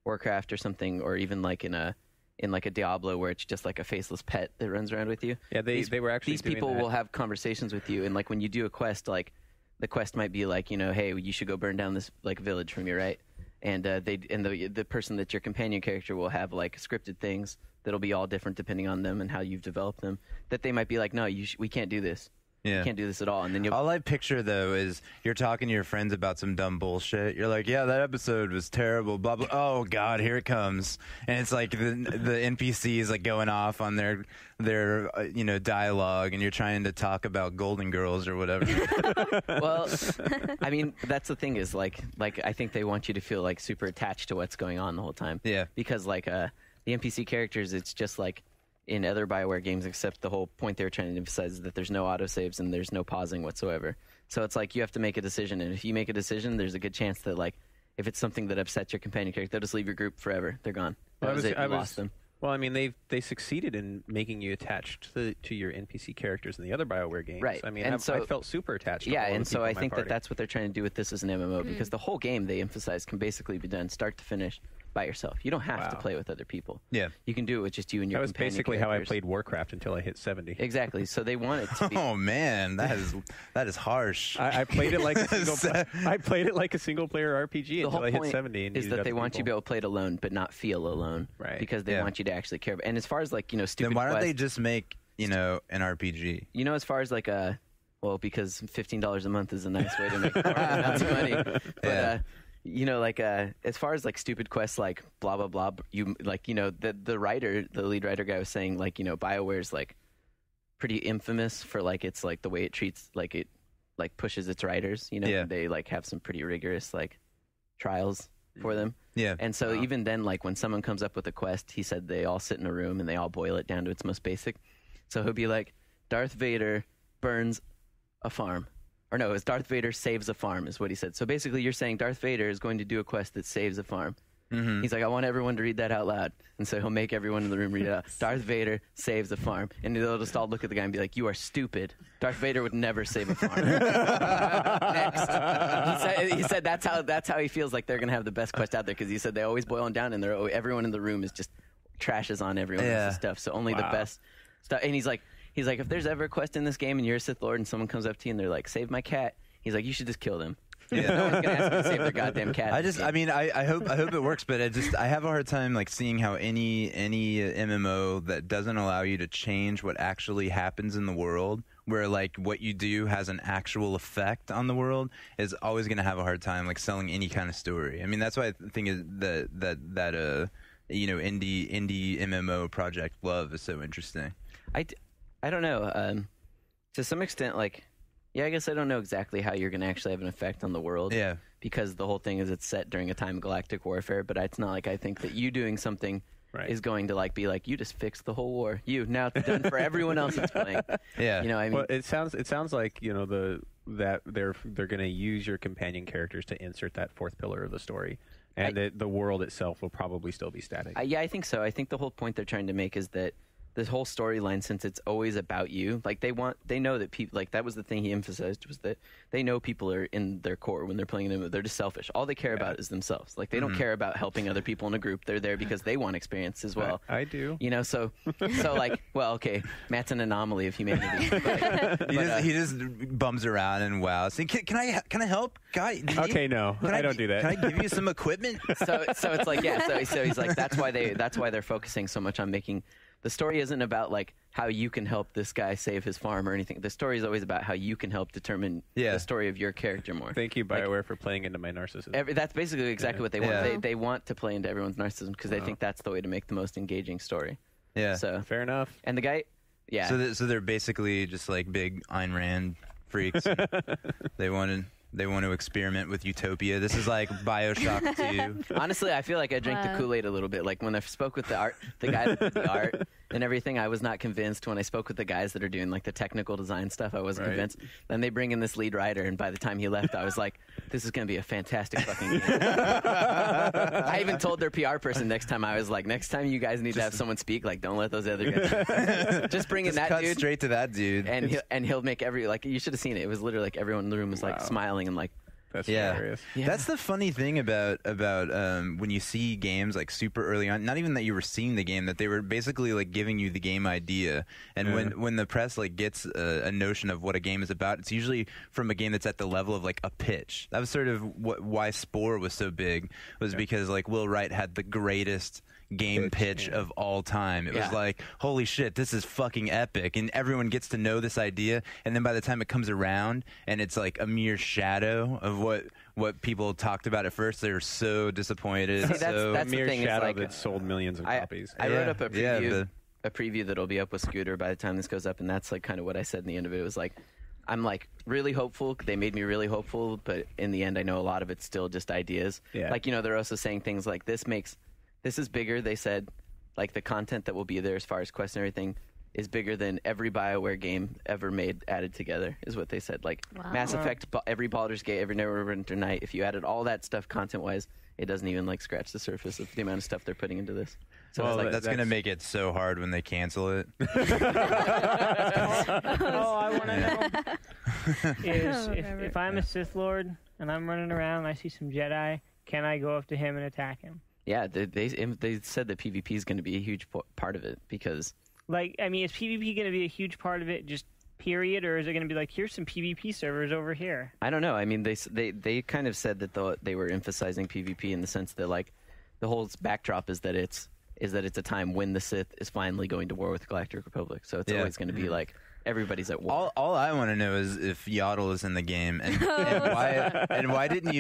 Warcraft or something, or even like in like a Diablo, where it's just like a faceless pet that runs around with you.
Yeah, they were actually
these
doing
people
that.
will have conversations with you, and like when you do a quest, like the quest might be like, hey, you should go burn down this like village from your right, and the person that's your companion character will have like scripted things that'll be all different depending on them and how you've developed them. That they might be like, no, we can't do this.
Yeah.
You can't do this at all. And then
all I picture though is you're talking to your friends about some dumb bullshit. You're like, yeah, that episode was terrible. Blah blah. Oh God, here it comes. And it's like the NPCs like going off on their dialogue, and you're trying to talk about Golden Girls or whatever.
Well, I mean, that's the thing is like I think they want you to feel like super attached to what's going on the whole time.
Yeah.
Because like the NPC characters, it's just like in other BioWare games, except the whole point they were trying to emphasize is that there's no autosaves and there's no pausing whatsoever. So it's like you have to make a decision, and if you make a decision, there's a good chance that like if it's something that upsets your companion character, they'll just leave your group forever. They're gone. That was it. You lost them.
Well, I mean, they succeeded in making you attached to your NPC characters in the other BioWare games.
Right.
I mean,
And
I
so-
felt super attached.
Yeah,
to all
and
the
so
people
I
in my
think that
party.
that's what they're trying to do with this as an MMO, because the whole game they emphasize can basically be done start to finish by yourself. You don't have to play with other people.
Yeah.
You can do it with just you and your
That was
companion
basically how I
characters.
played Warcraft until I hit 70.
Exactly. So they want it to be.
Oh man, that is harsh.
I played it like a single player RPG
The
until
whole
I hit
point
70. And
is
used
that they
other
want you to be
people.
able to play it alone, but not feel alone.
Right.
Because they
Yeah.
want you to actually care. And as far as like stupid
Then why don't they
quests,
just make an RPG?
as far as like because $15 a month is a nice way to make amounts of money. But
Yeah.
as far as like stupid quests like blah blah blah, you like the lead writer guy was saying like BioWare's like pretty infamous for like it's like the way it treats like it like pushes its writers.
Yeah.
They like have some pretty rigorous like trials for them.
Yeah.
And so even then, like when someone comes up with a quest, he said they all sit in a room and they all boil it down to its most basic. So he'll be like, Darth Vader burns a farm. Or no, it's Darth Vader saves a farm is what he said. So basically you're saying Darth Vader is going to do a quest that saves a farm.
Mm-hmm.
He's like, I want everyone to read that out loud. And so he'll make everyone in the room read it out. Darth Vader saves a farm. And they'll just all look at the guy and be like, you are stupid. Darth Vader would never save a farm. Next. He said that's how he feels like they're going to have the best quest out there, because he said they always boil them down and everyone in the room is just trashes on everyone else's stuff. So only the best stuff. And he's like, if there's ever a quest in this game and you're a Sith Lord and someone comes up to you and they're like, save my cat, he's like, you should just kill them. No one's gonna ask you to save their goddamn cat.
I hope it works, but I have a hard time like seeing how any MMO that doesn't allow you to change what actually happens in the world, where like what you do has an actual effect on the world, is always going to have a hard time like selling any kind of story. I mean, that's why I think that indie MMO Project Love is so interesting.
I don't know. To some extent, like, yeah, I guess I don't know exactly how you're going to actually have an effect on the world.
Yeah.
Because the whole thing is it's set during a time of galactic warfare, but it's not like I think that you doing something is going to like be like, you just fixed the whole war. Now it's done for everyone else that's playing.
Yeah.
You know, I mean,
well, it sounds like, you know, that they're going to use your companion characters to insert that fourth pillar of the story, and the world itself will probably still be static.
Yeah, I think so. I think the whole point they're trying to make is that this whole storyline, since it's always about you, like they know that people, like that was the thing he emphasized, was that they know people are in their core when they're playing them. They're just selfish. All they care about is themselves. Like they don't care about helping other people in a group. They're there because they want experience as well.
I do.
You know, so like, well, okay, Matt's an anomaly of humanity. But,
he just bums around and wows. Can I help, guy?
Okay, no, I don't do that.
Can I give you some equipment?
So it's like, yeah. So he's like, that's why they're focusing so much on making. The story isn't about like how you can help this guy save his farm or anything. The story is always about how you can help determine the story of your character more.
Thank you, BioWare, for playing into my narcissism.
That's basically exactly what they want. They want to play into everyone's narcissism because they think that's the way to make the most engaging story.
Yeah.
So
fair enough.
And the guy, yeah.
So they're basically just like big Ayn Rand freaks. They want to experiment with utopia. This is like BioShock 2.
Honestly, I feel like I drank the Kool-Aid a little bit. Like when I spoke with the guy that did the art and everything, I was not convinced. When I spoke with the guys that are doing like the technical design stuff, I wasn't convinced. Then they bring in this lead writer, and by the time he left, I was like, this is going to be a fantastic fucking game. I even told their PR person next time, I was like, next time you guys need to have someone speak, like don't let those other guys. Just bring in that
cut
dude.
Straight to that dude.
And he'll make like, you should have seen it. It was literally like everyone in the room was like smiling and like,
That's hilarious.
Yeah.
That's the funny thing about when you see games like super early on. Not even that you were seeing the game, that they were basically like giving you the game idea. And when the press like gets a notion of what a game is about, it's usually from a game that's at the level of like a pitch. That was sort of why Spore was so big, was because like Will Wright had the greatest game pitch of all time. It was like, holy shit, this is fucking epic, and everyone gets to know this idea, and then by the time it comes around and it's like a mere shadow of what people talked about at first, they're so disappointed.
See, that's
mere
the thing,
shadow
like,
that sold millions of copies.
I wrote up a preview, a preview that'll be up with Scooter by the time this goes up, and that's like kind of what I said in the end of it. It was like, I'm like really hopeful. They made me really hopeful, but in the end, I know a lot of it's still just ideas.
Yeah.
Like, you know, they're also saying things like this is bigger. They said, like, the content that will be there as far as quests and everything is bigger than every BioWare game ever made added together, is what they said. Like, Mass Effect, every Baldur's Gate, every Neverwinter Night, if you added all that stuff content-wise, it doesn't even, like, scratch the surface of the amount of stuff they're putting into this. So
well,
like,
that's going to make it so hard when they cancel it.
I want to know if I'm a Sith Lord and I'm running around and I see some Jedi, can I go up to him and attack him?
Yeah, they said that PvP is going to be a huge part of it because...
Like, I mean, is PvP going to be a huge part of it, just period, or is it going to be like, here's some PvP servers over here?
I don't know. I mean, they kind of said that they were emphasizing PvP in the sense that, like, the whole backdrop is that it's a time when the Sith is finally going to war with the Galactic Republic. So it's always going to be like everybody's at war.
All I want to know is if Yaddle is in the game, and why didn't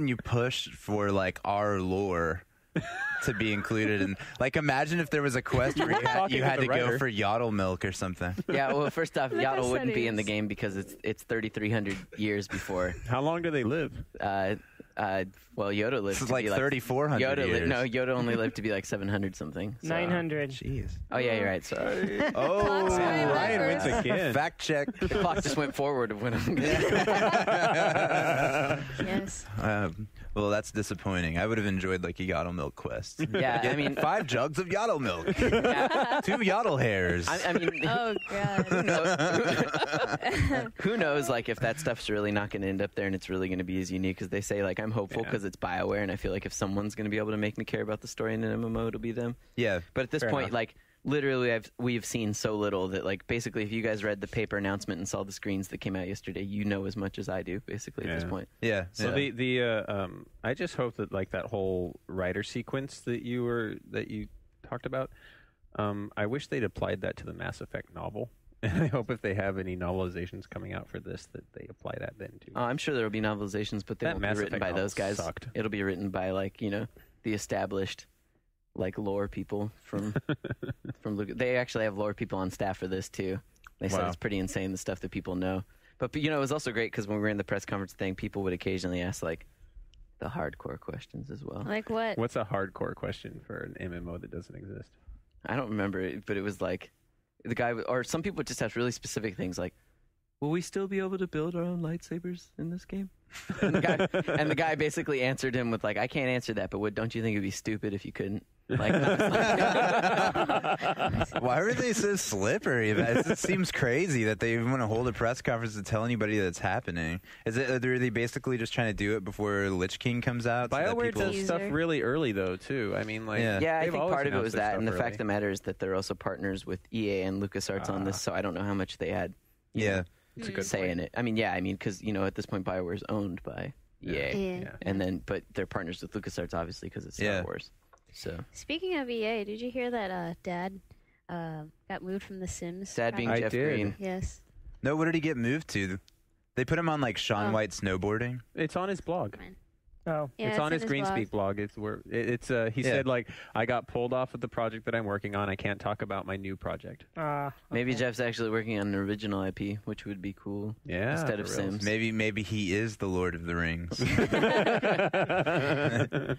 you push for like our lore to be included in, like, imagine if there was a quest where you had to go for Yaddle milk or something.
Yeah, well, first off, Yaddle wouldn't be in the game because it's 3,300 years before.
How long do they live?
Well, Yoda lived
It's
to
like
be like
3,400 years.
Yoda only lived to be like 700 something. So.
900.
Jeez.
Oh yeah, you're right. So
Oh,
Ryan wins again.
Fact check.
the clock just went forward of when I'm.
Yes.
Well, that's disappointing. I would have enjoyed like a Yaddle milk quest.
Yeah, I mean,
5 jugs of Yaddle milk,
yeah.
2 Yaddle hairs.
I mean,
Oh God.
who knows? Like, if that stuff's really not going to end up there, and it's really going to be as unique as they say. Like, I'm hopeful because it's BioWare, and I feel like if someone's going to be able to make me care about the story in an MMO, it'll be them.
Yeah,
But at this
Fair
point,
enough.
like, literally, we've seen so little that, like, basically, if you guys read the paper announcement and saw the screens that came out yesterday, you know as much as I do, basically, at this point.
yeah.
So
yeah.
I just hope that like that whole writer sequence that you talked about, I wish they'd applied that to the Mass Effect novel. And I hope if they have any novelizations coming out for this, that they apply that then too.
I'm sure there will be novelizations, but they
That
won't be
Mass
written
Effect
by
novel
those guys.
sucked.
It'll be written by, like, you know, the established, like, lore people from Lucas. They actually have lore people on staff for this too. They said
Wow.
it's pretty insane, the stuff that people know. But you know, it was also great because when we were in the press conference thing, people would occasionally ask, like, the hardcore questions as well.
Like what?
What's a hardcore question for an MMO that doesn't exist?
I don't remember it, but it was like the guy, or some people just have really specific things like, will we still be able to build our own lightsabers in this game? And the guy basically answered him with like, I can't answer that, but don't you think it'd be stupid if you couldn't? Like,
why were they so slippery? It seems crazy that they even want to hold a press conference to tell anybody that's happening. Are they basically just trying to do it before Lich King comes out?
BioWare does stuff really early though too. I mean, like,
yeah, I think part of it was that, and the fact of the matter is that they're also partners with EA and LucasArts on this, so I don't know how much they had.
It's a good
say
point.
in it. I mean, because at this point BioWare is owned by EA, and then but they're partners with LucasArts obviously because it's Star Wars. So
speaking of EA, did you hear that Dad got moved from The Sims?
Dad being Jeff Green.
Yes.
No, what did he get moved to? They put him on like Shaun White snowboarding.
It's on his blog.
Oh,
yeah,
it's on his Greenspeak blog. It's where he said like, I got pulled off of the project that I'm working on. I can't talk about my new project.
Maybe Jeff's actually working on an original IP, which would be cool.
Yeah,
instead of Sims.
Maybe he is the Lord of the Rings.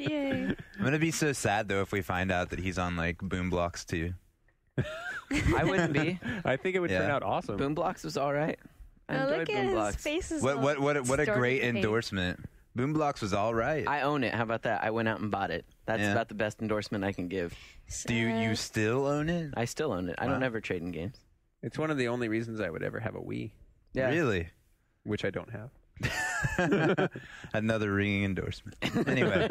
Yay!
I'm gonna be so sad though if we find out that he's on like Boom Blocks too.
I wouldn't be.
I think it would turn out awesome.
Boom Blocks was all right. I enjoyed
look
Boom
at
Blocks.
his face. Is
What a great endorsement. Boom Blocks was all right.
I own it. How about that? I went out and bought it. That's about the best endorsement I can give.
Do you still own it?
I still own it. I don't ever trade in games.
It's one of the only reasons I would ever have a Wii.
Yeah.
Really?
Which I don't have.
Another ringing endorsement. Anyway,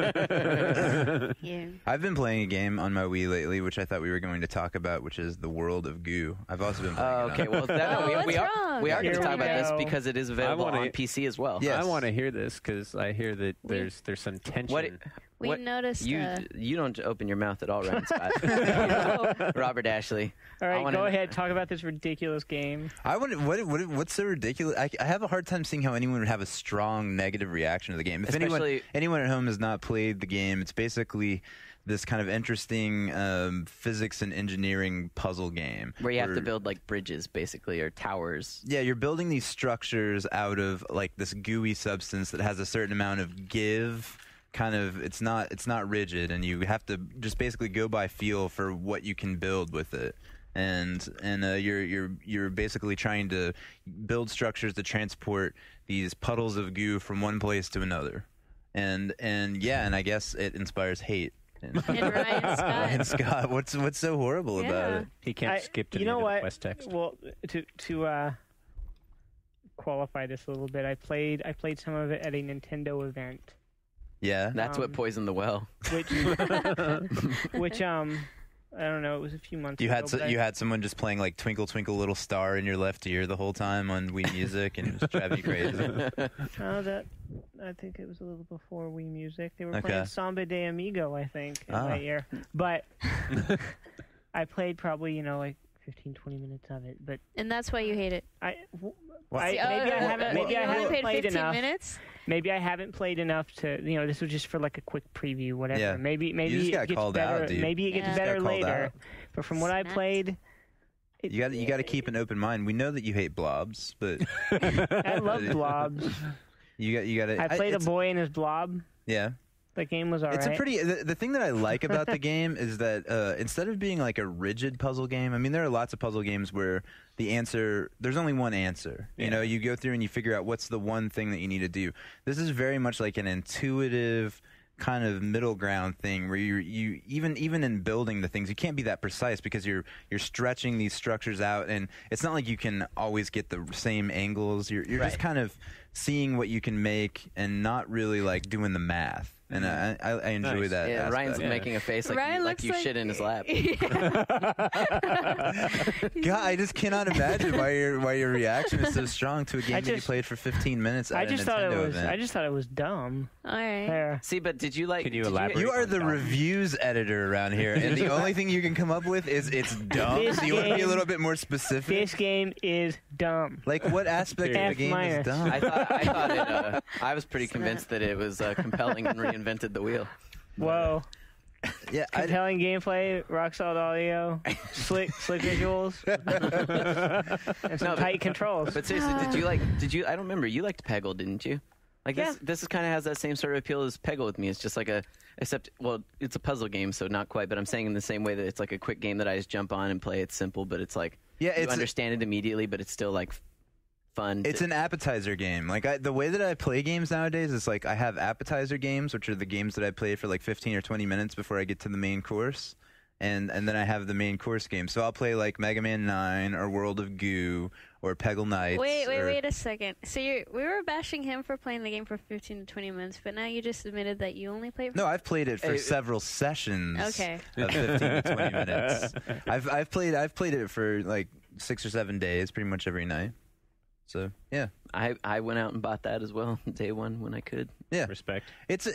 I've been playing a game on my Wii lately, which I thought we were going to talk about, which is The World of Goo. I've also been playing it.
Okay, well, we are going to talk about this because it is available on PC as well.
Yes.
I want to hear this because I hear that there's some tension.
We noticed.
You don't open your mouth at all, Ryan Scott. Robert Ashley.
All right, go ahead. Talk about this ridiculous game.
What's so ridiculous? I have a hard time seeing how anyone would have a strong negative reaction to the game. If anyone at home has not played the game, it's basically this kind of interesting physics and engineering puzzle game
where you have to build like bridges, basically, or towers.
Yeah, you're building these structures out of like this gooey substance that has a certain amount of give. Kind of, it's not rigid, and you have to just basically go by feel for what you can build with it. And you're basically trying to build structures to transport these puddles of goo from one place to another. And I guess it inspires hate.
And Ryan
Scott, what's so horrible about it?
He can't skip to the end of the quest text.
Well, to qualify this a little bit, I played some of it at a Nintendo event.
Yeah,
that's what poisoned the well.
Which I don't know. It was a few months.
You
ago,
you had someone just playing like "Twinkle Twinkle Little Star" in your left ear the whole time on Wii Music, and it was driving you crazy.
I think it was a little before Wii Music. They were playing Samba de Amigo, I think, in my ear. But I played probably like 15, 20 minutes of it.
And that's why you hate it.
Maybe I haven't played
15
enough.
minutes?
Maybe I haven't played enough to, this was just for like a quick preview, whatever.
Yeah.
Maybe
you just
it
got
gets
called
better.
out, dude.
Maybe it gets better later. But from what I played,
you got to keep an open mind. We know that you hate blobs, but
I love blobs.
You got to.
I played a boy and his blob.
Yeah.
The game was alright.
The thing that I like about the game is that instead of being like a rigid puzzle game, I mean, there are lots of puzzle games where there's only one answer.
Yeah.
You go through and you figure out what's the one thing that you need to do. This is very much like an intuitive kind of middle ground thing where you even in building the things, you can't be that precise because you're stretching these structures out, and it's not like you can always get the same angles. You're just kind of seeing what you can make and not really like doing the math. And I enjoy that.
Yeah,
aspect.
Ryan's making a face like you shit in his lap.
God, I just cannot imagine why your reaction is so strong to a game that you played for 15 minutes.
I just thought it was dumb.
All right.
There.
See, but did you like?
Can you elaborate?
You are the reviews editor around here, and the only thing you can come up with is it's dumb. So you want to be a little bit more specific?
This game is dumb.
Like what aspect of the game is dumb?
I thought it. I was pretty convinced that it was compelling and reinvented the wheel.
Whoa.
Yeah,
compelling gameplay, rock solid audio, slick visuals, and some tight controls.
But seriously, did you? I don't remember. You liked Peggle, didn't you? Like this kind of has that same sort of appeal as Peggle with me. It's just like except it's a puzzle game, so not quite. But I'm saying in the same way that it's like a quick game that I just jump on and play. It's simple, but it's like you understand it immediately, but it's still like fun.
It's an appetizer game. Like the way that I play games nowadays is like I have appetizer games, which are the games that I play for like 15 or 20 minutes before I get to the main course. And then I have the main course game. So I'll play like Mega Man 9 or World of Goo or Peggle Knights.
Wait a second. So we were bashing him for playing the game for 15 to 20 minutes, but now you just admitted that you only played for...
No, I've played it for several sessions of 15 to 20 minutes. I've played it for like 6 or 7 days, pretty much every night. So, yeah.
I went out and bought that as well, day one when I could.
Yeah.
Respect.
It's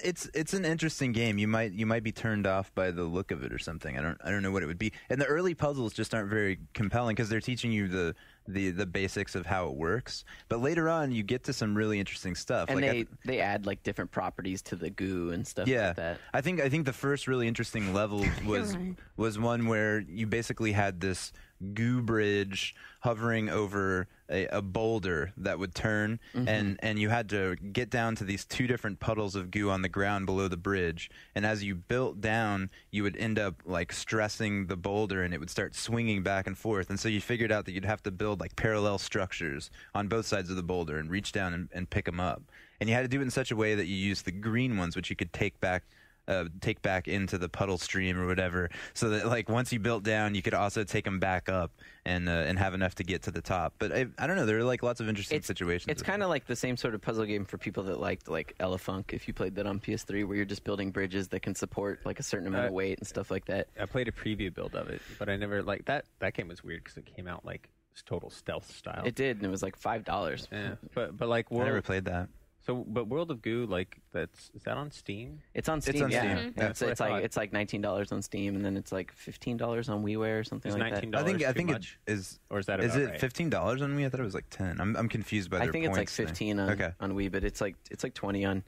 an interesting game. You might be turned off by the look of it or something. I don't know what it would be. And the early puzzles just aren't very compelling because they're teaching you the basics of how it works. But later on, you get to some really interesting stuff.
And like they add like different properties to the goo and stuff like that.
I think the first really interesting level was one where you basically had this goo bridge hovering over a boulder that would turn, and you had to get down to these 2 different puddles of goo on the ground below the bridge. And as you built down, you would end up like stressing the boulder, and it would start swinging back and forth. And so you figured out that you'd have to build like parallel structures on both sides of the boulder and reach down and pick them up. And you had to do it in such a way that you used the green ones, which you could take back into the puddle stream or whatever, so that like once you built down, you could also take them back up and have enough to get to the top. But I don't know, there are like lots of interesting situations.
It's kind of like the same sort of puzzle game for people that liked like Elefunk, if you played that on PS3, where you're just building bridges that can support like a certain amount of weight and stuff like that.
I played a preview build of it, but I never like that game was weird because it came out like total stealth style.
It did, and it was like $5.
Yeah, but like
I never played that.
So, but World of Goo, like is that on Steam?
It's on Steam.
It's on
yeah.
Steam. Yeah.
It's like $19 on Steam, and then it's like $15 on WiiWare or something like that.
$19
I think
much?
it is.
Or is that
is
about
it $15 on Wii? I thought it was like 10. I'm confused by their points.
I think it's like 15 on Wii, but it's like 20 on.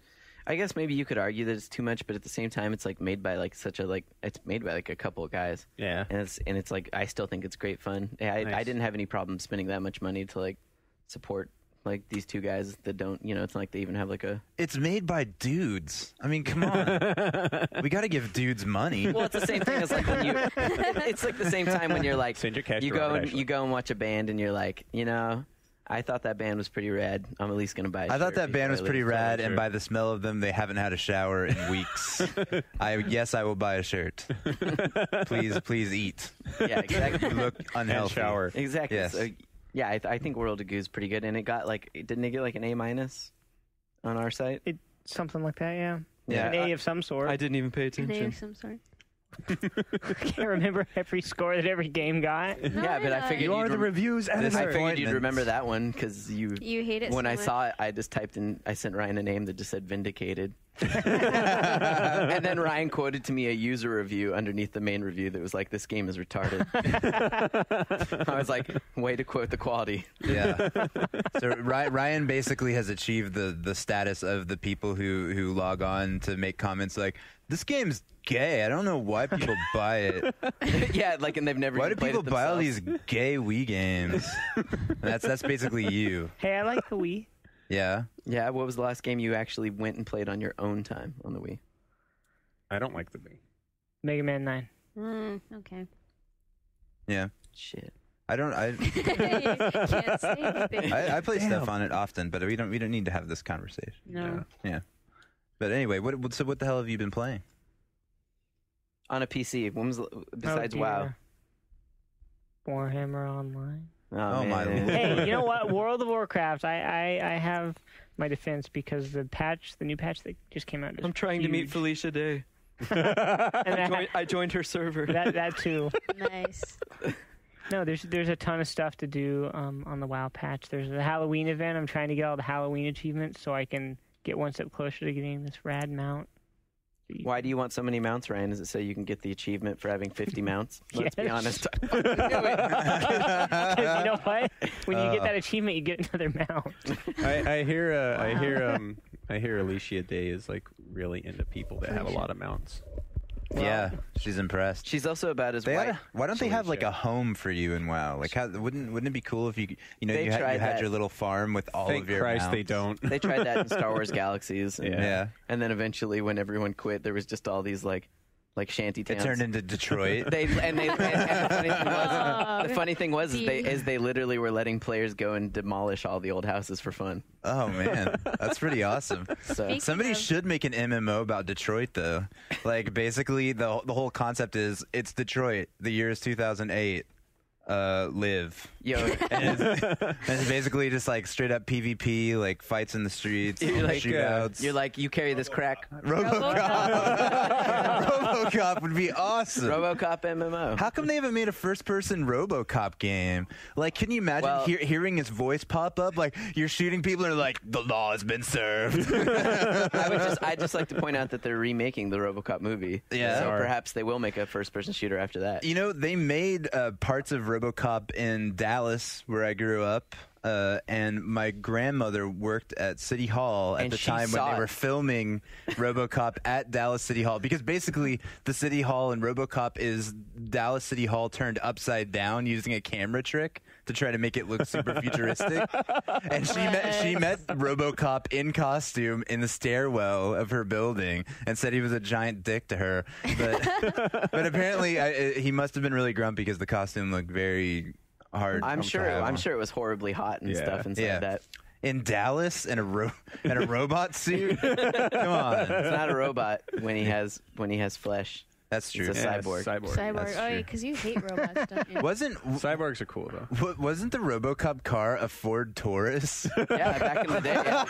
I guess maybe you could argue that it's too much, but at the same time, it's like made by like it's made by like a couple of guys.
Yeah.
And it's like I still think it's great fun. I didn't have any problem spending that much money to like support like these 2 guys that don't, it's not like they even have like a...
It's made by dudes. I mean, come on. We got to give dudes money.
Well, it's the same thing as like when you... It's like the same time when you're like...
Send your cash
you go and watch a band and you're like, I thought that band was pretty rad. I'm at least going to buy a shirt.
I thought that band was pretty rad, and by the smell of them, they haven't had a shower in weeks. I will buy a shirt. Please eat.
Yeah, exactly.
You look unhealthy.
And shower.
Exactly.
Yes.
So, yeah, I think World of Goo is pretty good, and it got like, didn't it get like an A- on our site?
Something like that, yeah.
Yeah.
An A of some sort.
I didn't even pay
An A
attention.
of some sort.
I can't remember every score that every game got.
No,
Yeah, but I figured
You are the reviews editor.
I figured you'd remember that one because you
hate it.
When
so
I
much.
saw it, I just typed in. I sent Ryan a name that just said "Vindicated," and then Ryan quoted to me a user review underneath the main review that was like, "This game is retarded." I was like, "Way to quote the quality."
Yeah. So Ryan basically has achieved the status of the people who log on to make comments like, "This game's gay. I don't know why people buy it."
Yeah, like, and they've never.
Why do
even played
people
it
buy all
themselves.
these gay Wii games? That's basically you.
Hey, I like the Wii.
Yeah.
Yeah, what was the last game you actually went and played on your own time on the Wii?
I don't like the Wii.
Mega Man 9.
Okay.
Yeah.
Shit.
I don't.
You can't say anything.
I play stuff on it often, but we don't need to have this conversation.
No.
Yeah. But anyway, what the hell have you been playing?
On a PC. When was besides WoW?
Warhammer Online.
Oh my
man.
lord.
Hey, you know what? World of Warcraft. I have my defense because the new patch that just came out.
I'm trying to meet Felicia Day.
And
I joined her server.
that too.
Nice.
No, there's a ton of stuff to do on the WoW patch. There's a Halloween event. I'm trying to get all the Halloween achievements so I can get one step closer to getting this rad mount.
Why do you want so many mounts, Ryan? Is it so you can get the achievement for having 50 mounts? Let's be
Yes.
honest.
Because you know what? When you get that achievement, you get another mount.
I hear Alicia Day is like really into people that have a lot of mounts.
Yeah, she's impressed.
She's also about as white.
Why don't they have like a home for you in WoW? Like, wouldn't it be cool if you had your little farm with all of your
Christ,
mounts?
they don't.
They tried that in Star Wars Galaxies.
And,
and then eventually, when everyone quit, there was just all these like shanty towns.
It turned into Detroit.
The funny thing was they literally were letting players go and demolish all the old houses for fun.
Oh man, that's pretty awesome.
So
somebody should make an MMO about Detroit though. Like basically the whole concept is it's Detroit. The year is 2008. Live. And it's basically just like straight up PvP, like fights in the streets, shootouts.
You're like, you carry this crack.
RoboCop would be awesome.
RoboCop MMO.
How come they haven't made a first-person RoboCop game? Like, can you imagine hearing his voice pop up? Like, you're shooting people and they're like, the law has been served.
I'd just like to point out that they're remaking the RoboCop movie.
Yeah.
So perhaps they will make a first-person shooter after that.
You know, they made parts of RoboCop in Dallas, where I grew up, and my grandmother worked at City Hall at the time when they were filming RoboCop at Dallas City Hall, because basically the City Hall in RoboCop is Dallas City Hall turned upside down using a camera trick to try to make it look super futuristic. And she met RoboCop in costume in the stairwell of her building and said he was a giant dick to her. But apparently he must have been really grumpy because the costume looked very hard.
I'm sure it was horribly hot and stuff inside that.
In Dallas in a robot suit? Come on.
It's not a robot when he has flesh.
That's true.
It's a cyborg.
Cyborg. Oh, because you hate robots, don't you?
Cyborgs are cool though.
Wasn't the RoboCop car a Ford Taurus?
Yeah, back in the day. Yeah.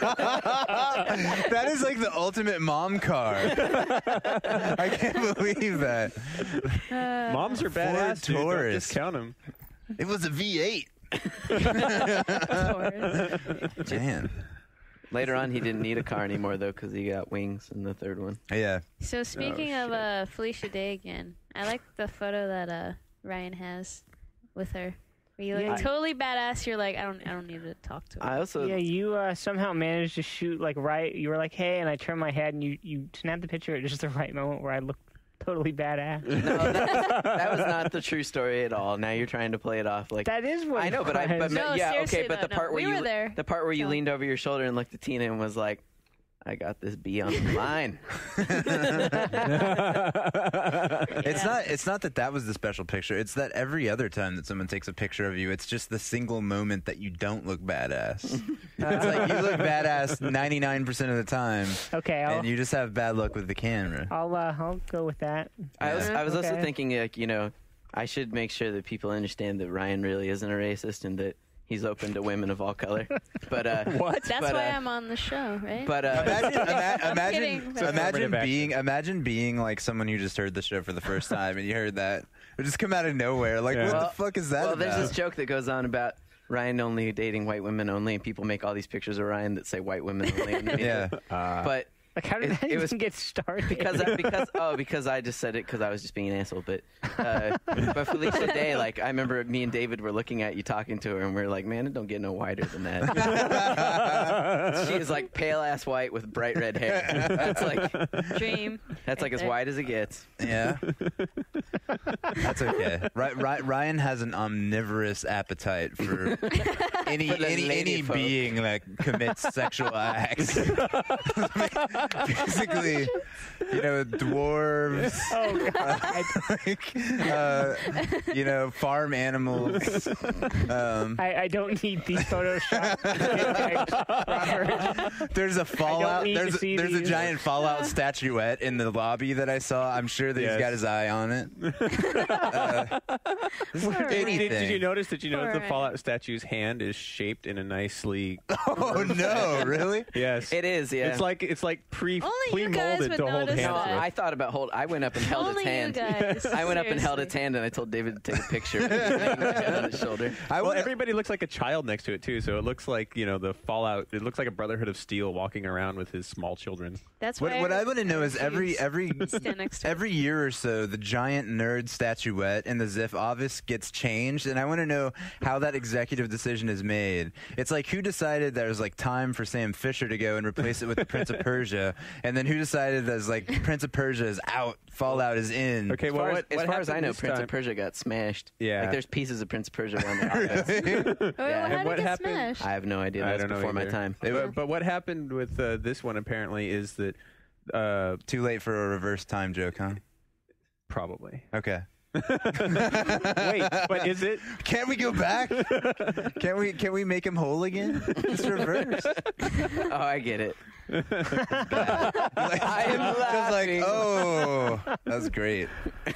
That is like the ultimate mom car. I can't believe that.
Moms are badass.
Ford Taurus.
Don't discount them.
It was a V8. Man.
Later on, he didn't need a car anymore, though, because he got wings in the third one.
Yeah.
So speaking of Felicia Day again, I like the photo that Ryan has with her. Where you look totally badass. You're like, I don't need to talk to her.
I also
you somehow managed to shoot like right. You were like, hey, and I turned my head and you snapped the picture at just the right moment where I looked totally badass.
No, that was not the true story at all. Now you're trying to play it off like
that is what
I know, but the part where you leaned over your shoulder and looked at Tina and was like, I got this bee on the line.
It's not that was the special picture. It's that every other time that someone takes a picture of you, it's just the single moment that you don't look badass. It's like you look badass 99% of the time.
Okay,
and you just have bad luck with the camera.
I'll go with that.
I was also thinking, like, I should make sure that people understand that Ryan really isn't a racist and that he's open to women of all color. But
what?
That's why I'm on the show, right?
But
imagine being like someone who just heard the show for the first time and you heard that. It just come out of nowhere. Like, what the fuck is that about?
There's this joke that goes on about Ryan only dating white women only, and people make all these pictures of Ryan that say white women only. But
like, how did that even get started?
Because I just said it because I was just being an asshole. But Felicia Day, like, I remember me and David were looking at you talking to her, and we were like, man, it don't get no whiter than that. She is like pale ass white with bright red hair. That's like
dream.
That's like as white as it gets.
Yeah, that's okay. Ryan has an omnivorous appetite for any being that commits sexual acts. Basically, dwarves, farm animals.
I don't need these Photoshop.
There's a Fallout. There's a giant Fallout statuette in the lobby that I saw. I'm sure that he's got his eye on it.
Did you notice that the Fallout statue's hand is shaped in a nicely?
Oh no! Really?
Yes,
it is. Yeah,
it's like pre-molded to hold hands.
No, I thought about I went up and held its hand. I went up and held its hand, and I told David to take a picture on his shoulder.
Everybody looks like a child next to it too, so it looks like the Fallout. It looks like a Brotherhood of Steel walking around with his small children.
That's
what I want to know is every year or so, the giant nerd statuette in the Ziff office gets changed, and I want to know how that executive decision is made. It's like, who decided there was like time for Sam Fisher to go and replace it with the Prince of Persia, Persia, and then who decided that like Prince of Persia is out, Fallout is in?
Okay,
as far as I know, Prince of Persia got smashed.
Yeah,
like there's pieces of Prince of Persia around the office.
Yeah.
What happened?
Smashed?
I have no idea. That's before my time.
But what happened with this one apparently is that
too late for a reverse time joke, huh?
Probably.
Okay.
Wait, but is it?
Can't we go back? Can we make him whole again? It's reversed.
Oh, I get it.
I am laughing. Just like, oh, that's great.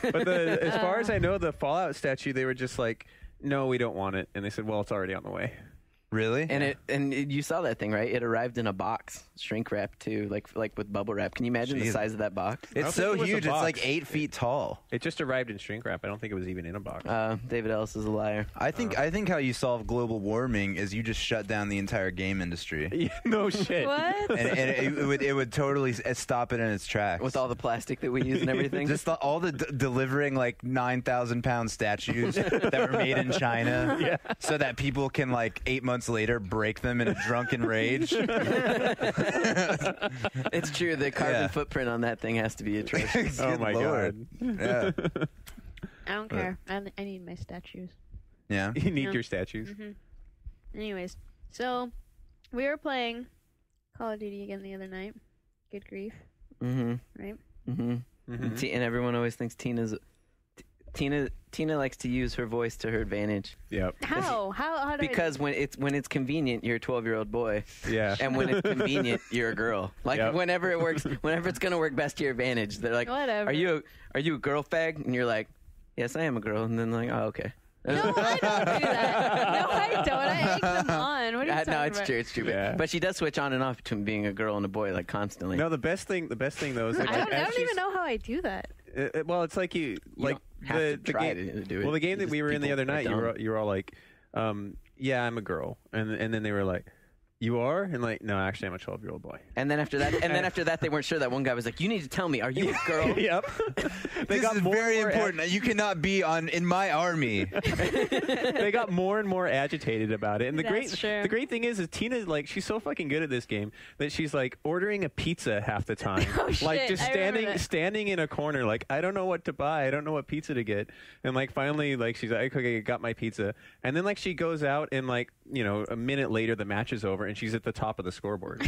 But as far as I know, the Fallout statue, they were just like, no, we don't want it, and they said, well, it's already on the way.
Really?
And you saw that thing, right? It arrived in a box, shrink wrap too, like with bubble wrap. Can you imagine the size of that box?
It's so huge. It's like 8 feet tall.
It just arrived in shrink wrap. I don't think it was even in a box.
David Ellis is a liar.
I think how you solve global warming is you just shut down the entire game industry.
No shit.
What?
And it would totally stop it in its tracks
With all the plastic that we use and everything.
Just all the delivering like 9,000-pound statues that were made in China, so that people can like 8 months later break them in a drunken rage.
It's true. The carbon footprint on that thing has to be atrocious.
Oh my God.
Yeah.
I don't care. I need my statues.
Yeah.
You need your statues.
Mm-hmm. Anyways, so we were playing Call of Duty again the other night. Good grief.
Mm-hmm.
Right?
Mm-hmm.
Mm-hmm.
And everyone always thinks Tina likes to use her voice to her advantage.
Yep.
How do
Because when it's convenient, you're a 12-year-old boy.
Yeah.
And when it's convenient, you're a girl. Like whenever it works, whenever it's gonna work best to your advantage, they're like,
Whatever.
Are you a girl fag? And you're like, yes, I am a girl. And then like, oh, okay.
No, I don't do that. No, I don't. I egg them on. What are you talking
No,
about?
it's true.
Yeah.
But she does switch on and off between being a girl and a boy, like constantly.
No, the best thing though is like,
I don't even know how I do that.
Well, it's like you
don't have
the
to try
game.
to do it.
Well, the game that
Just
we were in the
people
other night,
are
you were all like, yeah, I'm a girl, and then they were like, you are, and like, no, actually, I'm a 12-year-old boy.
And then after that, they weren't sure. That one guy was like, "You need to tell me, are you a girl?"
Yep.
This is very important. You cannot be in my army.
They got more and more agitated about it. And the
That's
great thing is Tina, like, she's so fucking good at this game that she's like ordering a pizza half the time.
Oh, shit.
Like just
I remember that.
standing in a corner, like, I don't know what to buy. I don't know what pizza to get. And like finally, like, she's like, okay, I got my pizza. And then like she goes out and like, you know, a minute later the match is over and she's at the top of the scoreboard.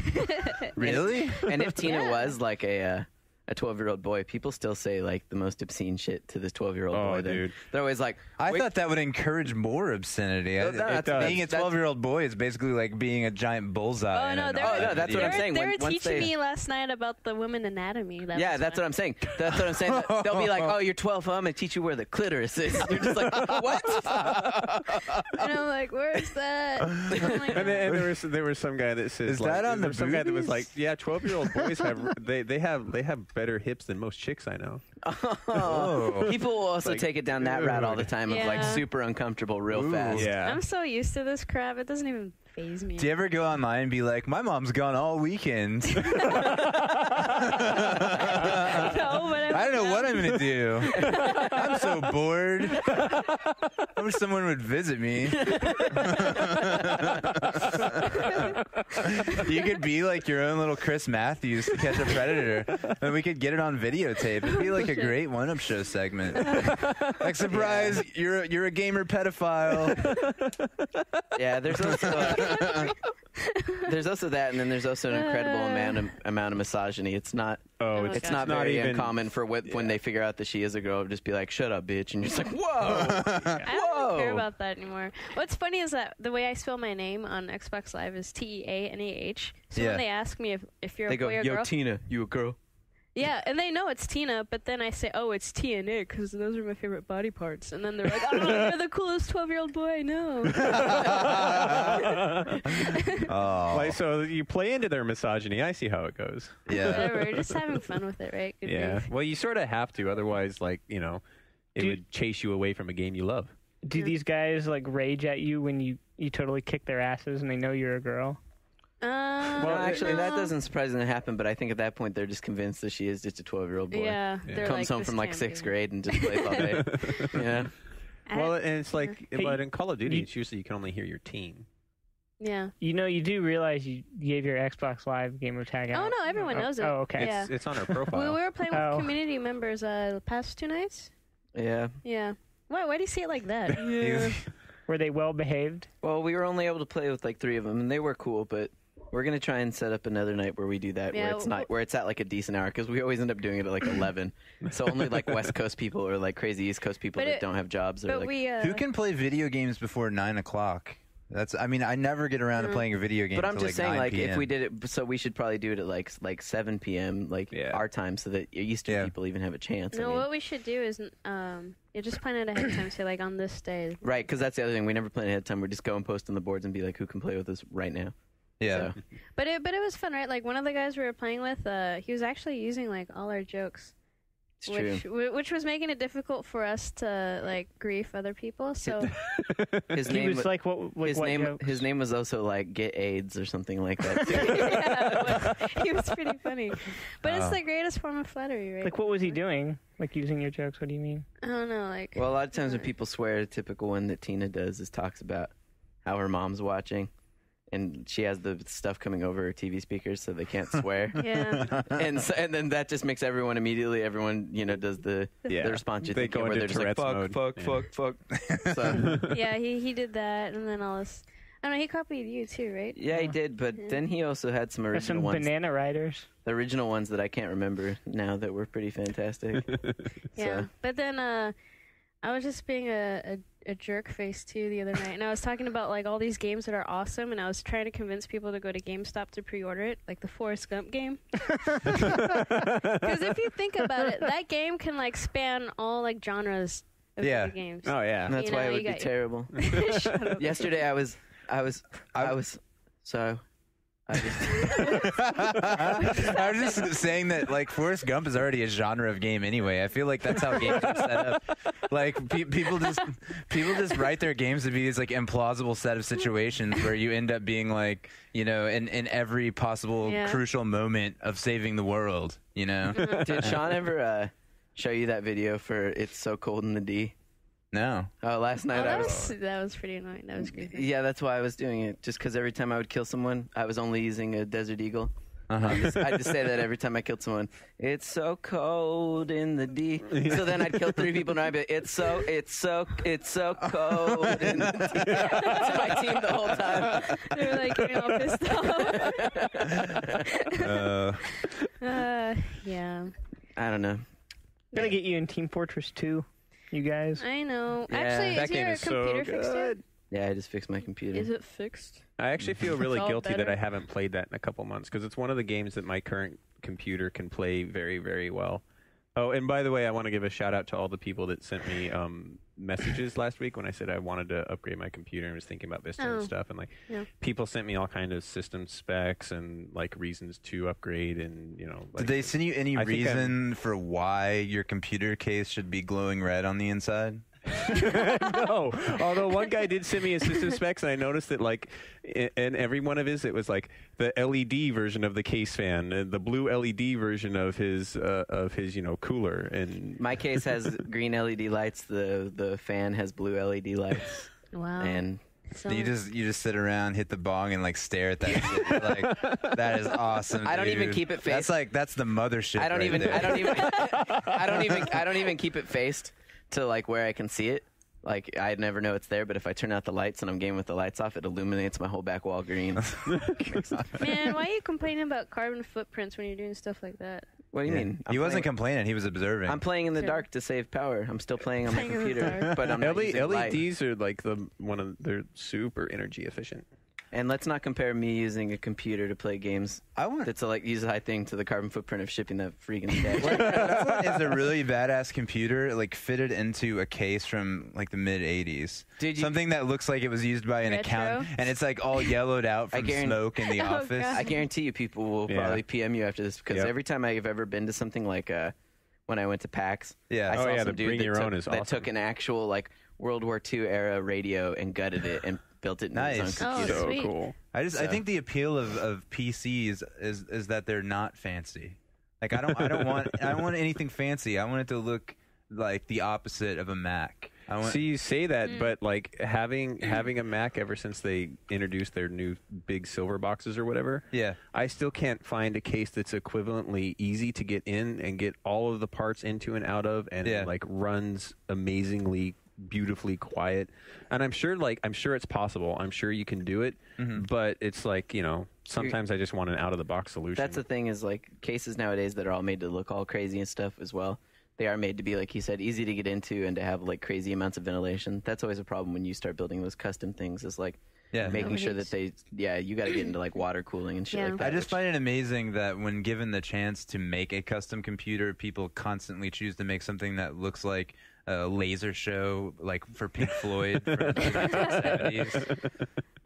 Really?
And if Tina was like a 12-year-old boy, people still say like the most obscene shit to this 12-year-old boy.
Dude.
They're always like,
I thought that would encourage more obscenity. Being a 12-year-old boy is basically like being a giant bullseye.
Oh, no,
that's what I'm saying.
They were
Once
teaching me last night about the women anatomy.
That's what I'm saying. That's what I'm saying. They'll be like, oh, you're 12, I'm going to teach you where the clitoris is. You're just like, what?
And I'm like, where's that?
And there was some guy that says,
is
like,
that on the
some guy that was
boobies?
like, yeah, 12-year-old boys have better hips than most chicks I know.
Oh.
People will also
Like,
take it down that route all the time of like
Yeah.
super uncomfortable real fast.
Yeah.
I'm so used to this crap, it doesn't even faze me.
Do you ever go online and be like, my mom's gone all weekend?
No, but
I don't know what I'm going to do. I'm so bored. I wish someone would visit me. You could be like your own little Chris Matthews to catch a predator, and we could get it on videotape. It'd be like a great one-up show segment. Like, surprise, you're a gamer pedophile.
Yeah, there's also that, and then there's also an incredible amount of misogyny. It's not.
Oh,
It's
God.
not
Not
very
even-
uncommon for when they figure out that she is a girl, just be like, "Shut up, bitch," and you're just like, "Whoa,
I don't care about that anymore. What's funny is that the way I spell my name on Xbox Live is TEANAH. So
Yeah.
when they ask me if you're
They
a
go,
boy or
"Yo,
girl,
Tina, you a girl?"
yeah, and they know it's Tina, but then I say, oh, it's TNA because those are my favorite body parts, and then they're like, oh, you're the coolest 12-year-old boy I know.
Oh.
Like, so you play into their misogyny. I see how it goes.
Yeah.
Whatever, you're just having fun with it, right? Good
Yeah.
grief.
Well, you sort of have to, otherwise, like, you know, it would chase you away from a game you love.
Do these guys like rage at you when you totally kick their asses and they know you're a girl?
Well, actually, that
no.
doesn't surprisingly happen, but I think at that point they're just convinced that she is just a 12-year-old boy.
Yeah, they're
Comes
like,
home
this
from like
can't
6th
be.
grade and just plays all day. Yeah.
Well, and it's like,
Hey,
but in Call of Duty,
you-
it's usually you can only hear your team.
Yeah.
You do realize you gave your Xbox Live gamer tag out.
Oh, no, everyone knows it.
Oh, okay.
It's on our profile.
We were playing with community members the past 2 nights.
Yeah.
Yeah. Why do you say it like that?
Were they well behaved?
Well, we were only able to play with like 3 of them, and they were cool, but we're going to try and set up another night where we do that, where it's at like a decent hour, because we always end up doing it at like 11. So only like West Coast people or like crazy East Coast people that don't have jobs. Or
who can play video games before 9 o'clock? I never get around to playing a video game.
But I'm just saying, like, if we did it, so we should probably do it at like 7 p.m. Our time, so that Eastern people even have a chance.
No, what we should do is just plan it ahead of time. Say like on this day.
Right, because that's the other thing. We never plan ahead of time. We just go and post on the boards and be like, who can play with us right now.
Yeah.
So.
But it was fun, right? Like one of the guys we were playing with, he was actually using like all our jokes.
It's true.
Which was making it difficult for us to like grief other people. So
his name
was like what? Like
his name was also like get AIDS or something like that.
Yeah, he was pretty funny. But it's the greatest form of flattery, right?
Like what was he doing? Like using your jokes? What do you mean?
I don't know. Like
a lot of times when people swear, the typical one that Tina does is talks about how her mom's watching. And she has the stuff coming over her TV speakers, so they can't swear.
Yeah.
And then that just makes everyone does the response you think where they're just like fuck. So.
Yeah, he did that, and then all this. I don't know. He copied you too, right?
Yeah, he did, but then he also had some original ones.
Banana Riders.
The original ones that I can't remember now that were pretty fantastic.
Yeah, but then I was just being a jerk face too the other night, and I was talking about like all these games that are awesome, and I was trying to convince people to go to GameStop to pre-order it, like the Forrest Gump game. Because if you think about it, that game can like span all like genres of video games.
Oh yeah,
and that's why it would be terrible. Yesterday I was
just saying that like Forrest Gump is already a genre of game anyway. I feel like that's how games are set up. Like people just write their games to be these like implausible set of situations where you end up being like, in every possible crucial moment of saving the world.
Did Sean ever show you that video for "It's So Cold in the D"?
No.
Oh, last night
that was pretty annoying. That was creepy.
Yeah, that's why I was doing it. Just because every time I would kill someone, I was only using a Desert Eagle. I just say that every time I killed someone. It's so cold in the D. So then I'd kill 3 people and I'd be, it's so cold in the D. To my team the whole time.
They were like getting all pissed off. Yeah.
I don't know.
I'm gonna get you in Team Fortress 2. You guys.
I know.
Yeah.
Actually,
that
is
game
your
is
computer
so
fixed
good.
Yeah, I just fixed my computer.
Is it fixed?
I actually feel really
all
guilty that
better.
I haven't played that in a couple months because it's one of the games that my current computer can play very, very well. Oh, and by the way, I want to give a shout out to all the people that sent me messages last week when I said I wanted to upgrade my computer and was thinking about Vista and stuff. And people sent me all kind of system specs and like reasons to upgrade. And like,
did they send you any reason for why your computer case should be glowing red on the inside?
No, although one guy did send me his system specs, and I noticed that like in every one of his, it was like the LED version of the case fan, and the blue LED version of his cooler. And
my case has green LED lights. The fan has blue LED lights.
Wow.
And
So
you just sit around, hit the bong, and like stare at that shit. You're like, that is awesome.
I don't
dude.
even keep it faced.
That's the mothership.
I don't even keep it faced to like where I can see it. Like I'd never know it's there, but if I turn out the lights and I'm gaming with the lights off, it illuminates my whole back wall green.
Man, why are you complaining about carbon footprints when you're doing stuff like that?
What do you mean?
He wasn't complaining. He was observing.
I'm playing in the dark to save power. I'm still playing on my computer, but I'm not using light.
LEDs are like they're super energy efficient.
And let's not compare me using a computer to play games. That's like use a high thing to the carbon footprint of shipping that freaking statue.
It's a really badass computer, like fitted into a case from like the mid '80s. Something that looks like it was used by an accountant, and it's like all yellowed out from smoke in the office.
I guarantee you, people will probably PM you after this because every time I've ever been to something like when I went to PAX, I saw some dude that took an actual like World War II era radio and gutted it and built it in his own computer.
Oh,
cool.
I think the appeal of PCs is that they're not fancy. Like I don't want anything fancy. I want it to look like the opposite of a Mac.
So you say that, but like having a Mac ever since they introduced their new big silver boxes or whatever, I still can't find a case that's equivalently easy to get in and get all of the parts into and out of, and it, like, runs amazingly beautifully quiet. And I'm sure it's possible. I'm sure you can do it, but it's like, you know, sometimes I just want an out of the box solution.
That's the thing, is like cases nowadays that are all made to look all crazy and stuff as well. They are made to be, like you said, easy to get into and to have like crazy amounts of ventilation. That's always a problem when you start building those custom things, is like making sure that you got to get into like water cooling and shit like that.
I just find it amazing that when given the chance to make a custom computer, people constantly choose to make something that looks like a laser show, like for Pink Floyd from the 1970s.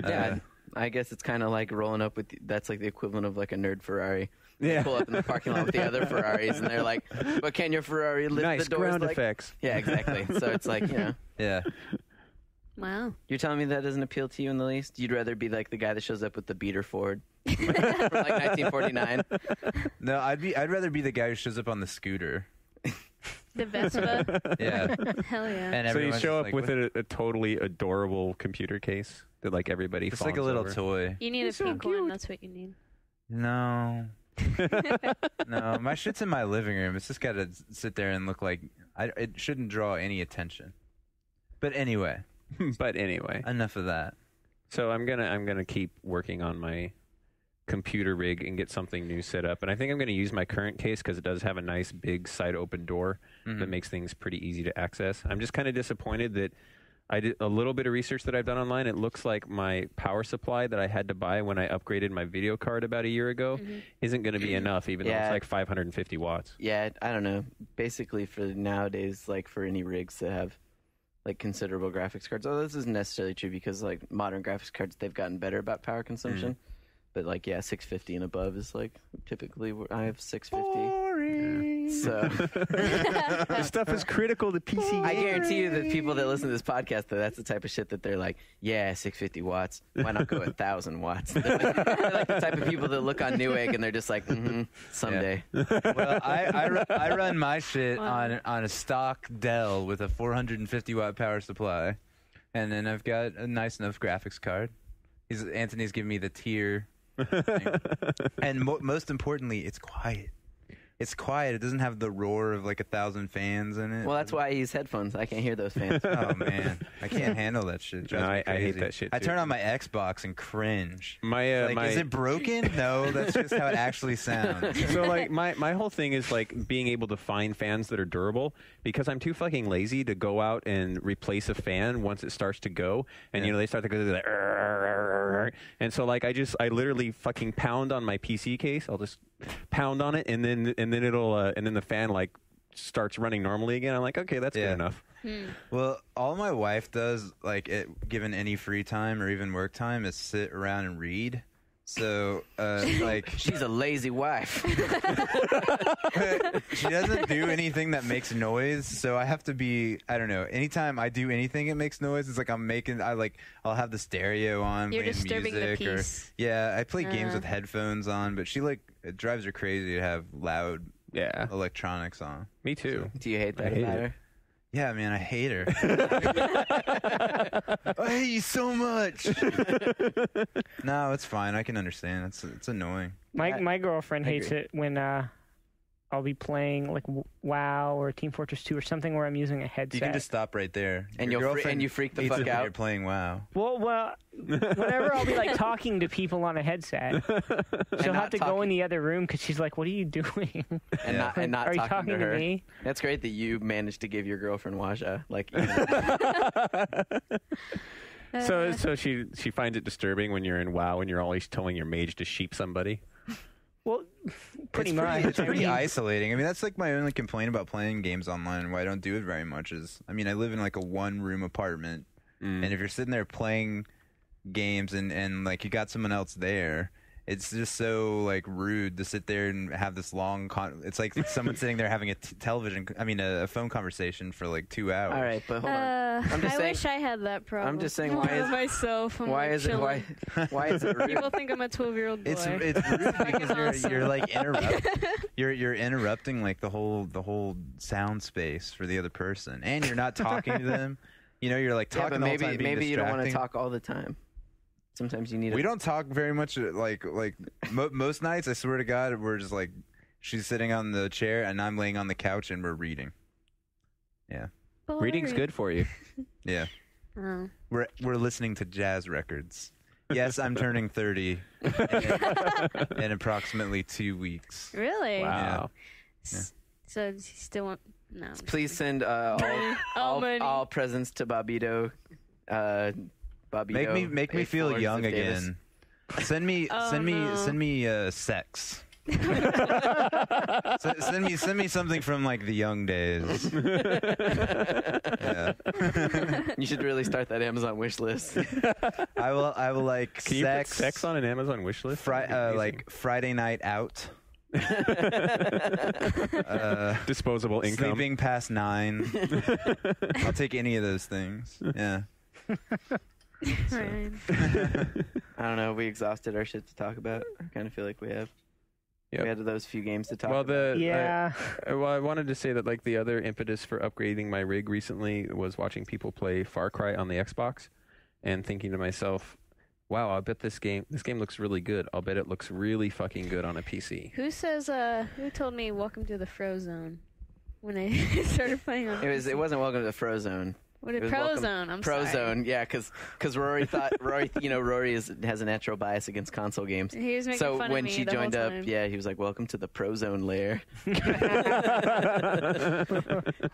Yeah, I guess it's kind of like rolling up with, that's like the equivalent of like a nerd Ferrari. Yeah. Pull up in the parking lot with the other Ferraris, and they're like, but can your Ferrari lift the doors?
Ground effects.
Yeah, exactly. So it's like, you know.
Yeah.
Wow.
You're telling me that doesn't appeal to you in the least? You'd rather be like the guy that shows up with the beater Ford from like 1949?
No, I'd rather be the guy who shows up on the scooter.
The Vespa?
Yeah.
Hell yeah.
And
so you show up
like,
with a totally adorable computer case that like everybody
it's like a little toy.
You need a pink one, that's what you need.
No. No, my shit's in my living room. It's just got to sit there and look like it shouldn't draw any attention. But anyway, enough of that.
So I'm gonna keep working on my computer rig and get something new set up. And I think I'm gonna use my current case because it does have a nice big side open door that makes things pretty easy to access. I'm just kind of disappointed that I did a little bit of research that I've done online. It looks like my power supply that I had to buy when I upgraded my video card about a year ago isn't going to be enough, even though it's like 550 watts.
Yeah, I don't know. Basically, for nowadays, like for any rigs that have like considerable graphics cards, this isn't necessarily true because like modern graphics cards, they've gotten better about power consumption. But like, 650 and above is like typically I have 650.
Boring.
So
this stuff is critical to PC gamers.
I guarantee you that people that listen to this podcast, that's the type of shit that they're like, 650 watts. Why not go 1,000 watts? They're like the type of people that look on Newegg and they're just like, someday.
Yeah. Well, I run my shit on a stock Dell with a 450 watt power supply, and then I've got a nice enough graphics card. Anthony's giving me the tier. And most importantly, it's quiet. It's quiet. It doesn't have the roar of like 1,000 fans in it.
Well, that's why I use headphones. I can't hear those fans.
Oh man, I can't handle that shit.
No, I hate that shit too.
I turn on my Xbox and cringe.
Is
it broken? No, that's just how it actually sounds.
So like my whole thing is like being able to find fans that are durable, because I'm too fucking lazy to go out and replace a fan once it starts to go, and they start to go like, and so like I literally fucking pound on my PC case. I'll just pound on it, and then it'll and then the fan like starts running normally again. I'm like, okay, that's good enough.
Well, all my wife does, like, given any free time or even work time, is sit around and read. So, like,
she's a lazy wife.
She doesn't do anything that makes noise, so I have to be, I don't know, anytime I do anything that makes noise, it's like I'll have the stereo on,
You're
playing
disturbing
music,
the peace.
I play games with headphones on, but it drives her crazy to have loud electronics on.
Me too.
Do you hate that
I hate
about
it.
her?
Yeah, man, I hate her. I hate you so much. No, it's fine. I can understand. It's annoying.
My girlfriend hates it when I'll be playing like WoW or Team Fortress 2 or something where I'm using a headset.
You can just stop right there.
And you freak the fuck out.
You're playing WoW.
Well, whenever I'll be like talking to people on a headset, she'll have to go in the other room because she's like, "What are you doing?"
And not
are you
talking to her.
me?
That's great that you managed to give your girlfriend Waja. Like,
so she finds it disturbing when you're in WoW and you're always telling your mage to sheep somebody.
Well, pretty much.
It's pretty isolating. I mean, that's like my only complaint about playing games online and why I don't do it very much is, I mean, I live in like a one-room apartment, and if you're sitting there playing games and like you got someone else there, it's just so like rude to sit there and have this long it's like someone sitting there having a phone conversation for like 2 hours.
All right, but hold on. I'm just saying,
wish I had that problem.
I'm just saying, why is it rude?
People think I'm a 12-year-old boy.
It's rude because you're like you're interrupting like the whole sound space for the other person, and you're not talking to them. you're like talking all the time, being
maybe you don't want to
distracting.
talk all the time. Sometimes you need.
We don't talk very much. Most nights, I swear to God, we're just like, she's sitting on the chair and I'm laying on the couch and we're reading. Yeah,
Reading's good for you.
yeah.
Oh.
We're listening to jazz records. Yes, I'm turning 30 in approximately 2 weeks.
Really?
Wow.
Yeah.
So you still want? No.
Please send
money.
all presents to Bobito. Bobito.
Make me feel young
Ziff Davis.
again. Send me sex. Send me something from like the young days. Yeah.
You should really start that Amazon wish list.
I will like
Can you put sex on an Amazon wish list?
like Friday night out.
Disposable income.
Sleeping past 9. I'll take any of those things. Yeah.
Right.
I don't know. We exhausted our shit to talk about. I kind of feel like we have.
Yep.
We had those few games to talk
Well,
about.
I wanted to say that like the other impetus for upgrading my rig recently was watching people play Far Cry on the Xbox, and thinking to myself, "Wow, I bet this game looks really good. I'll bet it looks really fucking good on a PC."
Who says? Who told me "Welcome to the Frozone" when I started playing on?
It wasn't Welcome to the Frozone.
What is Prozone? I'm sorry.
Prozone, yeah, because Rory thought Rory has a natural bias against console games.
He was making
So
fun
when
of me
she
the
joined
whole
up,
time.
yeah, he was like, "Welcome to the Prozone lair."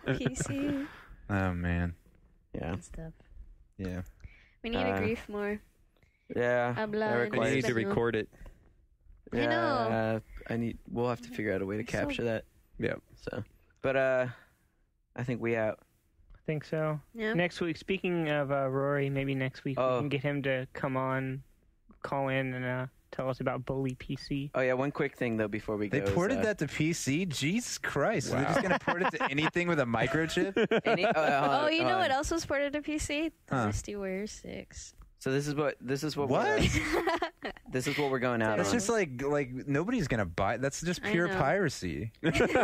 PC
Oh man.
Yeah,
and stuff.
Yeah.
We need to grief more.
yeah.
Habla
We need to
español.
record it.
I know.
We'll have to figure out a way to capture that.
Yeah.
So, but I think we out.
I think so.
Yeah.
Next week, speaking of Rory, maybe next week we can get him to come on, call in, and tell us about Bully PC.
Oh yeah, one quick thing though before we go.
They ported that to PC? Jesus Christ. Wow. Are they just going to port it to anything with a microchip?
You know what else was ported to PC? The Misty Warriors 6.
So this is what
What?
this is what we're going out
It's
on.
just like nobody's going to buy. That's just pure
know.
piracy. Nobody's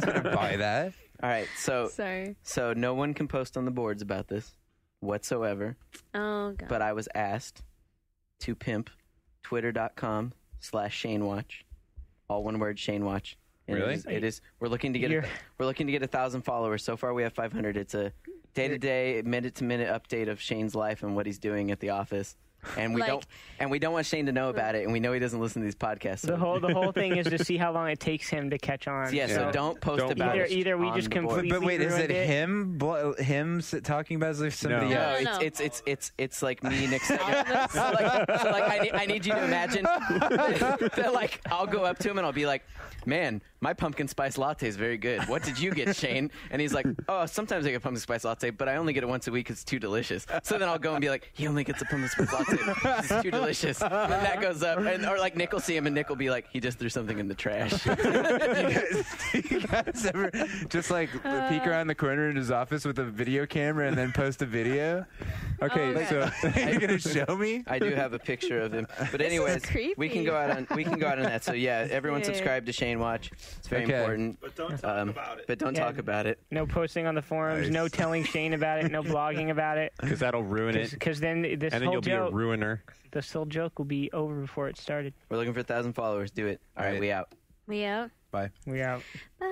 going to buy that.
All right, so
Sorry.
so no one can post on the boards about this whatsoever.
Oh god.
But I was asked to pimp twitter.com/ShaneWatch, all one word, ShaneWatch. And
Really?
It is. We're looking to get 1,000 followers. So far we have 500. It's a day-to-day, minute-to-minute update of Shane's life and what he's doing at the office. And we don't want Shane to know about it, and we know he doesn't listen to these podcasts. So.
The whole thing is to see how long it takes him to catch on.
Yeah, so don't post about it.
Either we
on
just
the board.
completely.
But wait, is it
ruined
him talking about as if somebody
No.
else?
No.
It's like me, Nick. so I need you to imagine that like I'll go up to him and I'll be like, "Man, my pumpkin spice latte is very good. What did you get, Shane?" And he's like, "Oh, sometimes I get pumpkin spice latte, but I only get it once a week. It's too delicious." So then I'll go and be like, "He only gets a pumpkin spice latte. It's too delicious." And that goes up, or like Nick will see him and Nick will be like, "He just threw something in the trash."
Do you guys ever just like peek around the corner in his office with a video camera and then post a video? Okay, so you're gonna show me?
I do have a picture of him, but anyways,
creepy.
we can go out on that. So yeah, everyone
Yeah.
subscribe to Shane Watch. It's very
Okay.
important.
But don't talk about it.
But don't talk about it.
No posting on the forums.
Nice.
No telling Shane about it. No blogging about it.
Because that'll ruin it.
Because then this
And then
whole
you'll be a
joke,
ruiner.
this whole joke will be over before it started.
We're looking for 1,000 followers. Do it. All right,
Right.
we out.
We out.
Bye.
We out.
Bye.